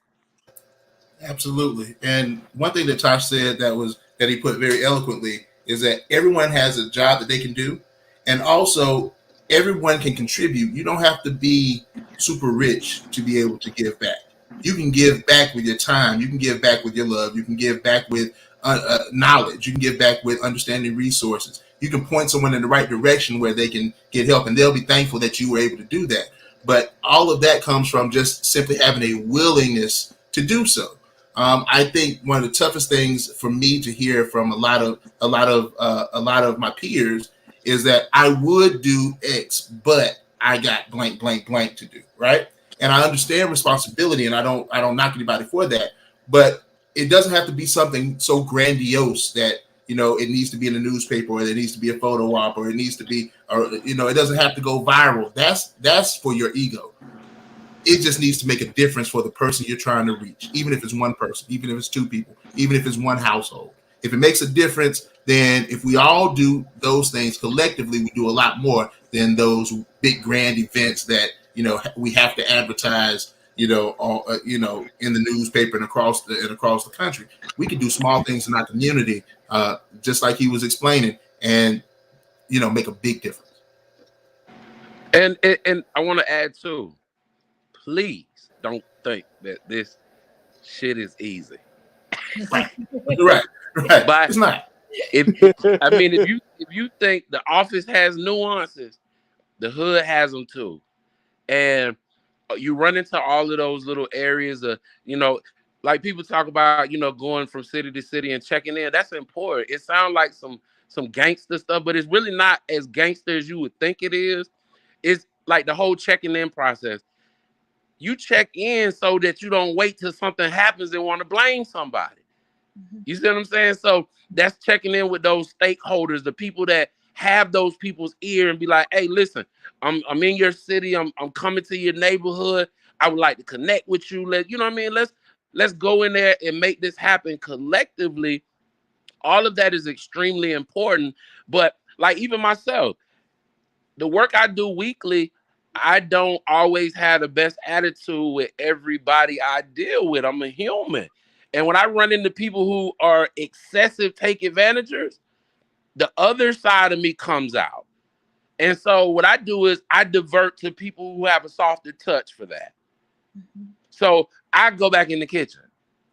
Speaker 3: Absolutely. And one thing that Tosh said that he put very eloquently is that everyone has a job that they can do. And also everyone can contribute. You don't have to be super rich to be able to give back. You can give back with your time. You can give back with your love. You can give back with knowledge. You can give back with understanding resources. You can point someone in the right direction where they can get help, and they'll be thankful that you were able to do that. But all of that comes from just simply having a willingness to do so. I think one of the toughest things for me to hear from a lot of my peers is that I would do X, but I got blank, blank, blank to do, right? And I understand responsibility, and I don't knock anybody for that, but it doesn't have to be something so grandiose that, it needs to be in the newspaper, or there needs to be a photo op, or it needs to be, or, it doesn't have to go viral. That's for your ego. It just needs to make a difference for the person you're trying to reach, even if it's one person, even if it's two people, even if it's one household. If it makes a difference, then if we all do those things collectively, we do a lot more than those big grand events that, we have to advertise, in the newspaper and across the country. We can do small things in our community, just like he was explaining, and, make a big difference.
Speaker 4: And I want to add too, please don't think that this shit is easy.
Speaker 3: Right. But it's not.
Speaker 4: if I mean, if you think the office has nuances, the hood has them too. And you run into all of those little areas of, like people talk about, going from city to city and checking in. That's important. It sounds like some gangster stuff, but it's really not as gangster as you would think it is. It's like the whole checking in process. You check in so that you don't wait till something happens and want to blame somebody. You see what I'm saying? So that's checking in with those stakeholders, the people that have those people's ear and be like, hey, listen, I'm in your city. I'm coming to your neighborhood. I would like to connect with you. You know what I mean? Let's go in there and make this happen collectively. All of that is extremely important. But like even myself, the work I do weekly, I don't always have the best attitude with everybody I deal with. I'm a human. And when I run into people who are excessive take advantagers, the other side of me comes out. And so what I do is I divert to people who have a softer touch for that. So I go back in the kitchen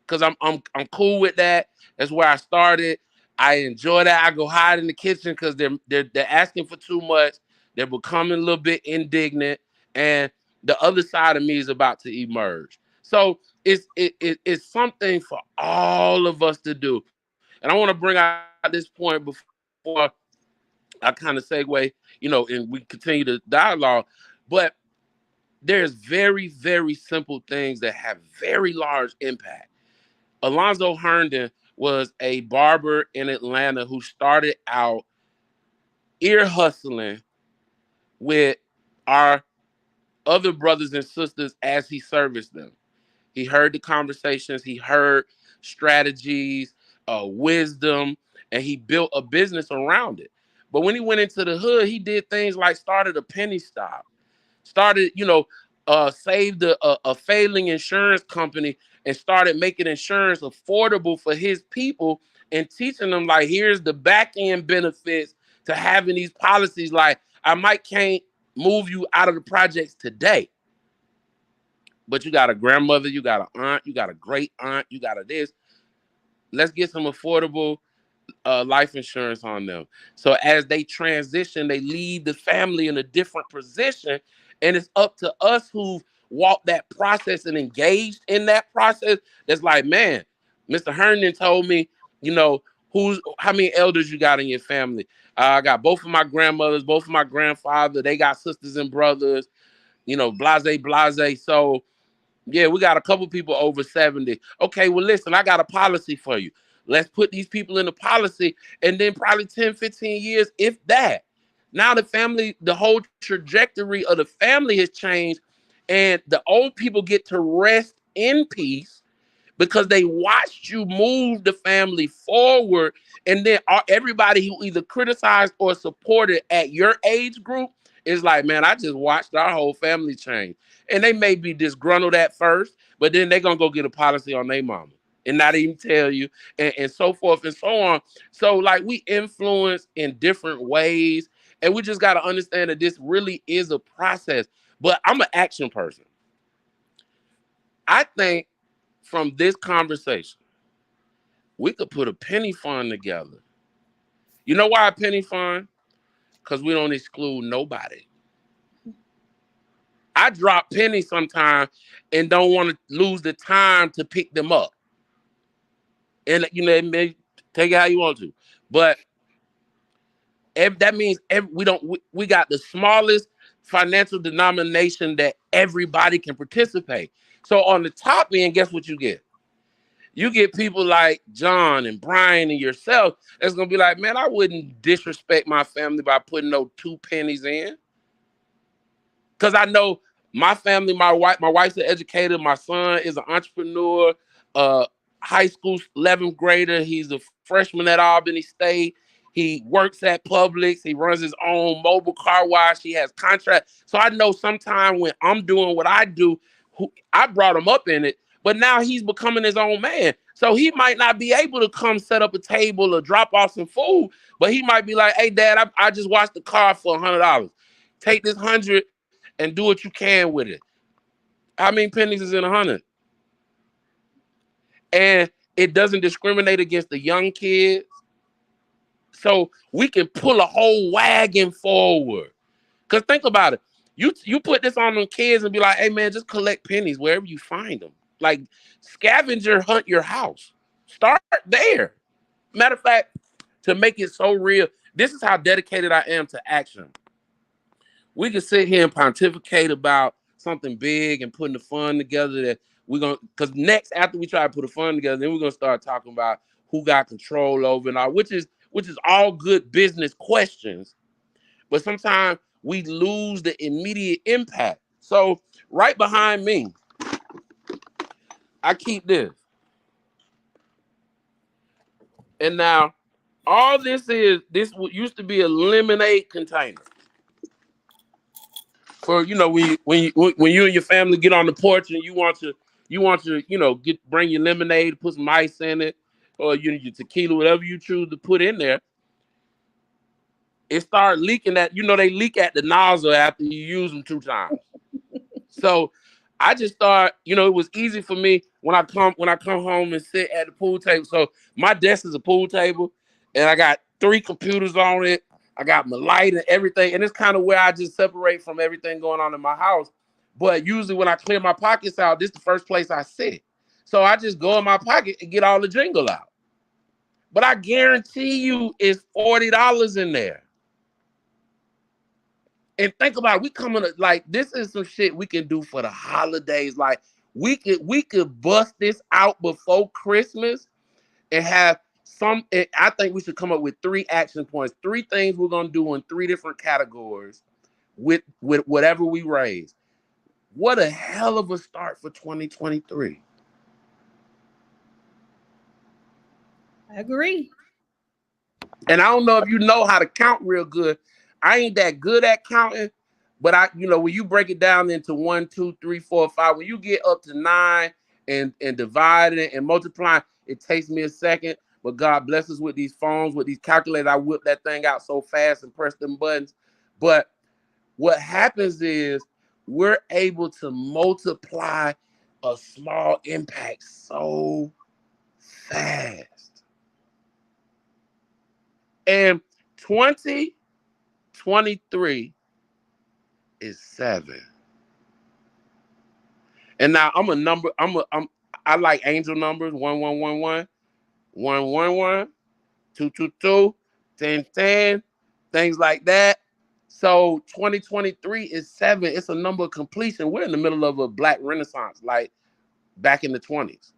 Speaker 4: because I'm cool with that. That's where I started. I enjoy that. I go hide in the kitchen because they're asking for too much. They're becoming a little bit indignant, and the other side of me is about to emerge. So it's something for all of us to do. And I want to bring out this point before I kind of segue, and we continue the dialogue. But there's very, very simple things that have very large impact. Alonzo Herndon was a barber in Atlanta who started out ear hustling with our other brothers and sisters as he serviced them. He heard the conversations, he heard strategies, wisdom, and he built a business around it. But when he went into the hood, he did things like started a penny stock, started, saved a failing insurance company and started making insurance affordable for his people and teaching them, like, here's the back end benefits to having these policies. Like, can't move you out of the projects today, but you got a grandmother, you got an aunt, you got a great aunt, you got a this. Let's get some affordable life insurance on them. So as they transition, they leave the family in a different position. And it's up to us who've walked that process and engaged in that process. That's like, man, Mr. Herndon told me, how many elders you got in your family? I got both of my grandmothers, both of my grandfather. They got sisters and brothers, blase. So yeah, we got a couple people over 70. Okay, well, listen, I got a policy for you. Let's put these people in the policy, and then probably 10, 15 years, if that. Now the whole trajectory of the family has changed, and the old people get to rest in peace because they watched you move the family forward. And then everybody who either criticized or supported at your age group is like, man, I just watched our whole family change. And they may be disgruntled at first, but then they're going to go get a policy on their mama and not even tell you, and so forth and so on. So, like, we influence in different ways, and we just got to understand that this really is a process. But I'm an action person. I think from this conversation, we could put a penny fund together. You know why a penny fund? Because we don't exclude nobody. I drop pennies sometimes and don't want to lose the time to pick them up. And, it may take it how you want to. But that means we got the smallest financial denomination that everybody can participate. So on the top end, guess what you get? You get people like John and Brian and yourself that's going to be like, man, I wouldn't disrespect my family by putting no 2 pennies in. Because I know my family, my wife's an educator. My son is an entrepreneur, high school 11th grader. He's a freshman at Albany State. He works at Publix. He runs his own mobile car wash. He has contracts. So I know sometime when I'm doing what I do, I brought him up in it, but now he's becoming his own man. So he might not be able to come set up a table or drop off some food, but he might be like, hey, Dad, I just washed the car for $100. Take this 100 and do what you can with it. How many pennies is in 100? And it doesn't discriminate against the young kids. So we can pull a whole wagon forward. Because think about it. You put this on them kids and be like, hey, man, just collect pennies wherever you find them. Like, scavenger hunt your house. Start there. Matter of fact, to make it so real, this is how dedicated I am to action. We can sit here and pontificate about something big and putting the fund together that we're going to, because next, after we try to put a fund together, then we're going to start talking about who got control over and all, which is all good business questions. But sometimes we lose the immediate impact. So right behind me, I keep this. And now all this used to be a lemonade container. For, you know, when you and your family get on the porch and you want to, you know, bring your lemonade, put some ice in it, or your tequila, whatever you choose to put in there. It started leaking they leak at the nozzle after you use them 2 times. So I just thought, it was easy for me when I come home and sit at the pool table. So my desk is a pool table, and I got 3 computers on it. I got my light and everything, and it's kind of where I just separate from everything going on in my house. But usually when I clear my pockets out, this is the first place I sit. So I just go in my pocket and get all the jingle out. But I guarantee you it's $40 in there. And think about it, we coming like, this is some shit we can do for the holidays. Like, we could bust this out before Christmas and have I think we should come up with 3 action points, 3 things we're gonna do in 3 different categories with whatever we raise. What a hell of a start for 2023.
Speaker 1: I agree.
Speaker 4: And I don't know if you know how to count real good. I ain't that good at counting, but when you break it down into 1, 2, 3, 4, 5, when you get up to 9 and dividing and multiplying, it takes me a second. But God bless us with these phones, with these calculators. I whip that thing out so fast and press them buttons. But what happens is we're able to multiply a small impact so fast. And 2023 is 7. And now I like angel numbers, 1111, 111, 222, 1010, things like that. So 2023 is 7. It's a number of completion. We're in the middle of a Black Renaissance, like back in the 20s.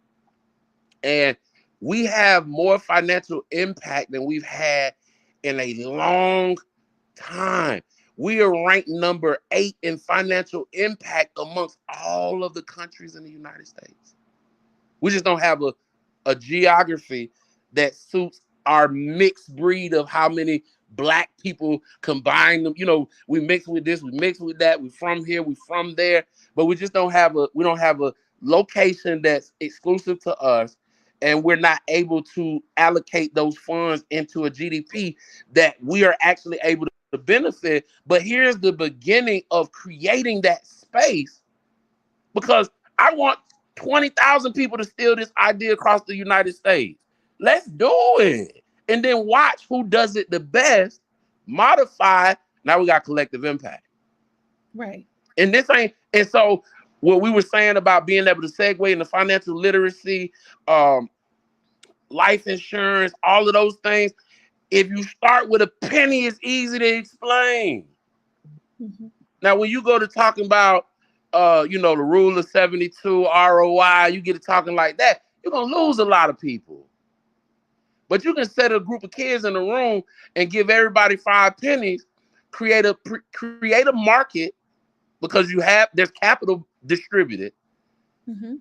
Speaker 4: And we have more financial impact than we've had in a long time. We are ranked number 8 in financial impact amongst all of the countries in the United States. We just don't have a geography that suits our mixed breed of how many Black people combine them. We mix with this, we mix with that. We from here, we from there, but we just don't have a location that's exclusive to us. And we're not able to allocate those funds into a GDP that we are actually able to benefit. But here's the beginning of creating that space, because I want 20,000 people to steal this idea across the United States. Let's do it. And then watch who does it the best, modify. Now we got collective impact.
Speaker 1: Right.
Speaker 4: And so what we were saying about being able to segue into financial literacy, life insurance, all of those things. If you start with a penny, it's easy to explain. Mm-hmm. Now, when you go to talking about, the rule of 72, ROI, you get to talking like that, you're going to lose a lot of people. But you can set a group of kids in a room and give everybody 5 pennies, create a market, because there's capital distributed. Mm-hmm.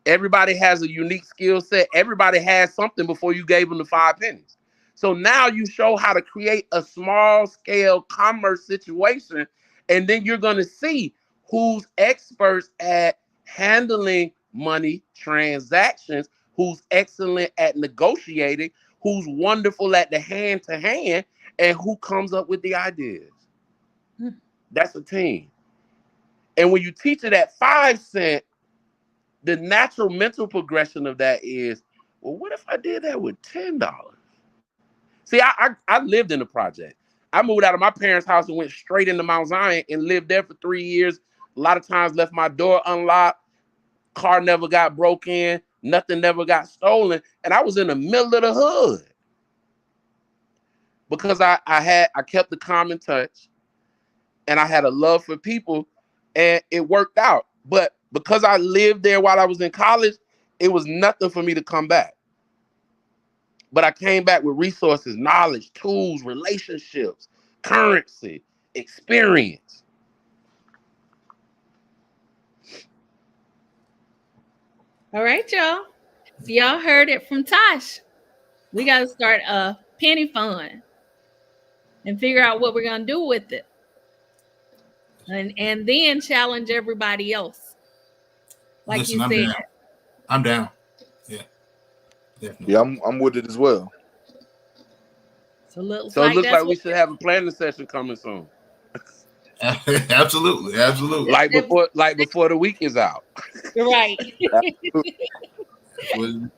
Speaker 4: Everybody has a unique skill set. Everybody has something before you gave them the 5 pennies. So now you show how to create a small scale commerce situation, and then you're going to see who's experts at handling money transactions, who's excellent at negotiating, who's wonderful at the hand to hand, and who comes up with the ideas. That's a team. And when you teach it at 5 cents, the natural mental progression of that is, well, what if I did that with $10? See, I lived in the project. I moved out of my parents' house and went straight into Mount Zion and lived there for 3 years. A lot of times left my door unlocked. Car never got broke in. Nothing never got stolen. And I was in the middle of the hood. Because I kept the common touch and I had a love for people and it worked out. But because I lived there while I was in college, it was nothing for me to come back. But I came back with resources, knowledge, tools, relationships, currency, experience.
Speaker 1: All right, y'all. So y'all heard it from Tosh. We got to start a penny fund and figure out what we're going to do with it. And then challenge everybody else. Like
Speaker 3: Listen,
Speaker 1: you said.
Speaker 3: I'm down. Yeah. Definitely.
Speaker 2: Yeah, I'm with it as well.
Speaker 1: So it looks
Speaker 4: like
Speaker 1: we
Speaker 4: should have a planning session coming soon.
Speaker 3: Absolutely.
Speaker 4: Like before the week is out.
Speaker 1: Right.
Speaker 3: Absolutely.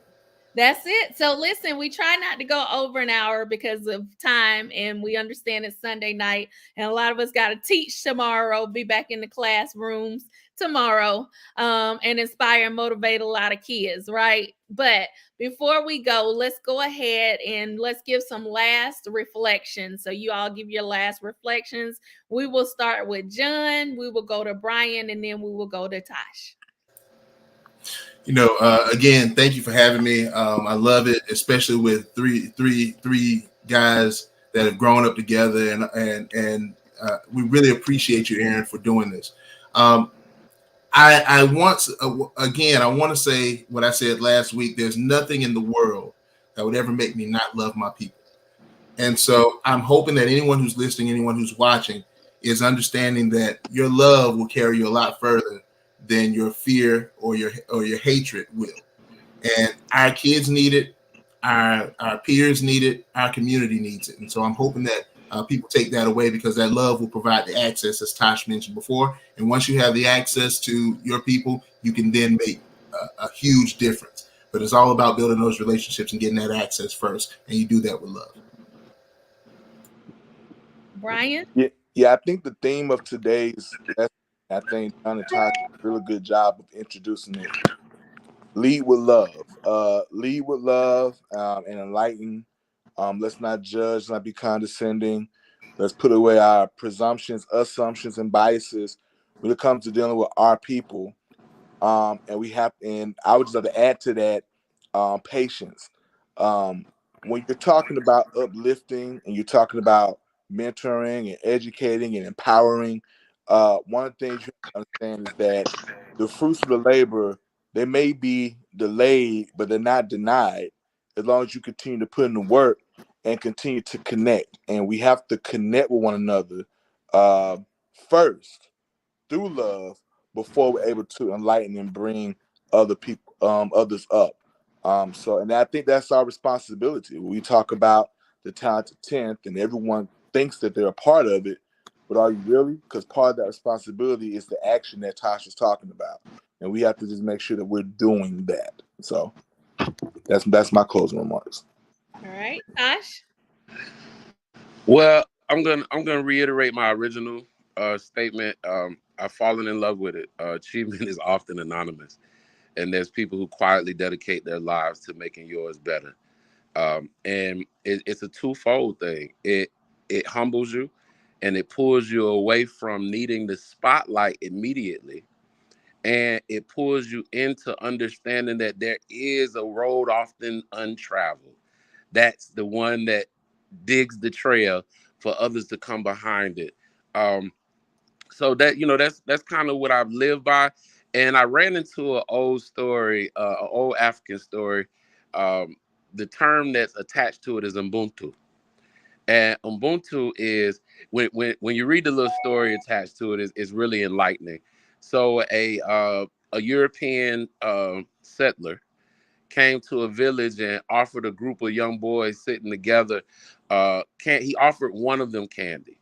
Speaker 1: That's it. So listen, we try not to go over an hour because of time, and we understand it's Sunday night, and a lot of us got to teach tomorrow, be back in the classrooms tomorrow, and inspire and motivate a lot of kids, right? But before we go, let's go ahead and let's give some last reflections. So you all give your last reflections. We will start with John, we will go to Brian, and then we will go to Tosh.
Speaker 3: Again, thank you for having me. I love it, especially with three guys that have grown up together, and we really appreciate you, Aaron, for doing this. I want to say what I said last week. There's nothing in the world that would ever make me not love my people, and so I'm hoping that anyone who's listening, anyone who's watching, is understanding that your love will carry you a lot further than your fear or your hatred will. And our kids need it, our peers need it, our community needs it. And so I'm hoping that people take that away, because that love will provide the access, as Tosh mentioned before. And once you have the access to your people, you can then make a huge difference. But it's all about building those relationships and getting that access first. And you do that with love.
Speaker 1: Brian?
Speaker 2: Yeah, I think the theme of today's lesson, I think John and Tosh did a really good job of introducing it. Lead with love. Lead with love and enlighten. Let's not judge, not be condescending. Let's put away our presumptions, assumptions, and biases when it comes to dealing with our people. And I would just like to add to that patience. When you're talking about uplifting and you're talking about mentoring and educating and empowering, one of the things you have to understand is that the fruits of the labor, they may be delayed, but they're not denied, as long as you continue to put in the work and continue to connect. And we have to connect with one another first through love before we're able to enlighten and bring others up. And I think that's our responsibility. We talk about the talented 10th, and everyone thinks that they're a part of it. But are you really? Because part of that responsibility is the action that Tosh is talking about. And we have to just make sure that we're doing that. So that's my closing remarks.
Speaker 1: All right, Tosh?
Speaker 4: Well, I'm gonna reiterate my original statement. I've fallen in love with it. Achievement is often anonymous, and there's people who quietly dedicate their lives to making yours better. And it's a twofold thing. It humbles you, and it pulls you away from needing the spotlight immediately. And it pulls you into understanding that there is a road often untraveled. That's the one that digs the trail for others to come behind it. So that, that's kind of what I've lived by. And I ran into an old story, an old African story. The term that's attached to it is Ubuntu. And Ubuntu is, when you read the little story attached to it, is really enlightening. So a European settler came to a village and offered a group of young boys sitting together. He offered one of them candy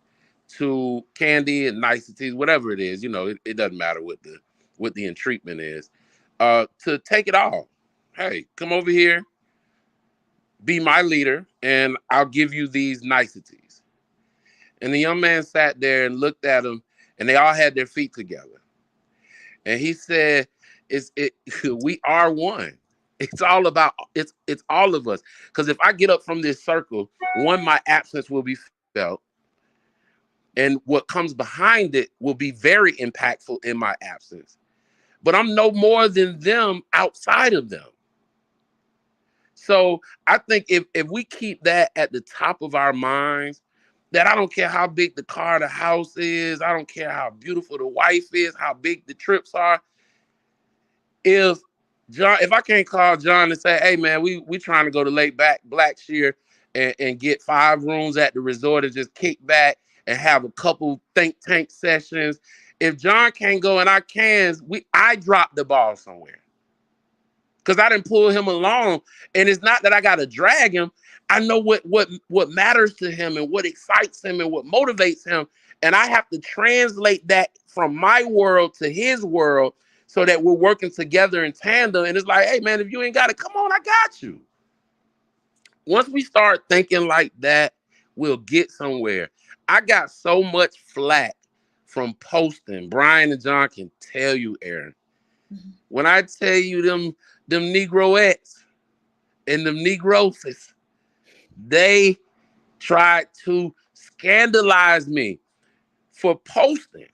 Speaker 4: and niceties, whatever it is. It doesn't matter what the entreatment is. To take it all. Hey, come over here. be my leader, and I'll give you these niceties. And the young man sat there and looked at him, and they all had their feet together. And he said, we are one. It's all about, it's all of us. Because if I get up from this circle, one, my absence will be felt. And what comes behind it will be very impactful in my absence. But I'm no more than them outside of them. So I think if we keep that at the top of our minds, that I don't care how big the car, the house is, I don't care how beautiful the wife is, how big the trips are. If I can't call John and say, hey man, we trying to go to Lake Blackshear and get 5 rooms at the resort and just kick back and have a couple think tank sessions. If John can't go and I can, I drop the ball somewhere. Because I didn't pull him along. And it's not that I got to drag him. I know what matters to him and what excites him and what motivates him. And I have to translate that from my world to his world so that we're working together in tandem. And it's like, hey, man, if you ain't got it, come on, I got you. Once we start thinking like that, we'll get somewhere. I got so much flack from posting. Brian and John can tell you, Aaron. Mm-hmm. When I tell you them Negroettes and them Negroses, they tried to scandalize me for posting.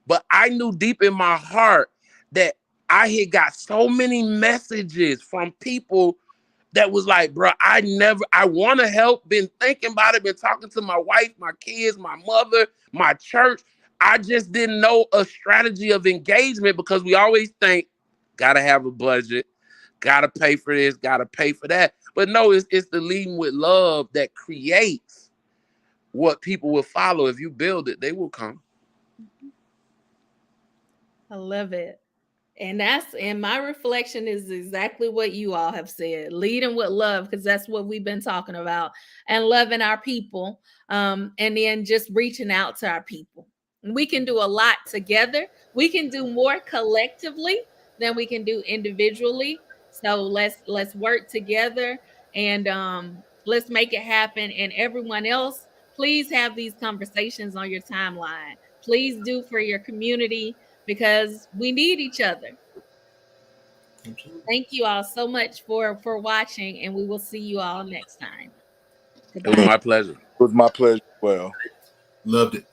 Speaker 4: But I knew deep in my heart that I had got so many messages from people that was like, bro, I want to help, been thinking about it, been talking to my wife, my kids, my mother, my church. I just didn't know a strategy of engagement because we always think, gotta have a budget, gotta pay for this, gotta pay for that. But no, it's the leading with love that creates what people will follow. If you build it, they will come.
Speaker 1: I love it. And my reflection is exactly what you all have said, leading with love, because that's what we've been talking about, and loving our people, and then just reaching out to our people. We can do a lot together. We can do more collectively than we can do individually. So let's work together and let's make it happen. And everyone else, please have these conversations on your timeline. Please do for your community, because we need each other. Thank you all so much for watching, and we will see you all next time.
Speaker 4: Goodbye. It was my pleasure.
Speaker 2: It was my pleasure. Well,
Speaker 3: loved it.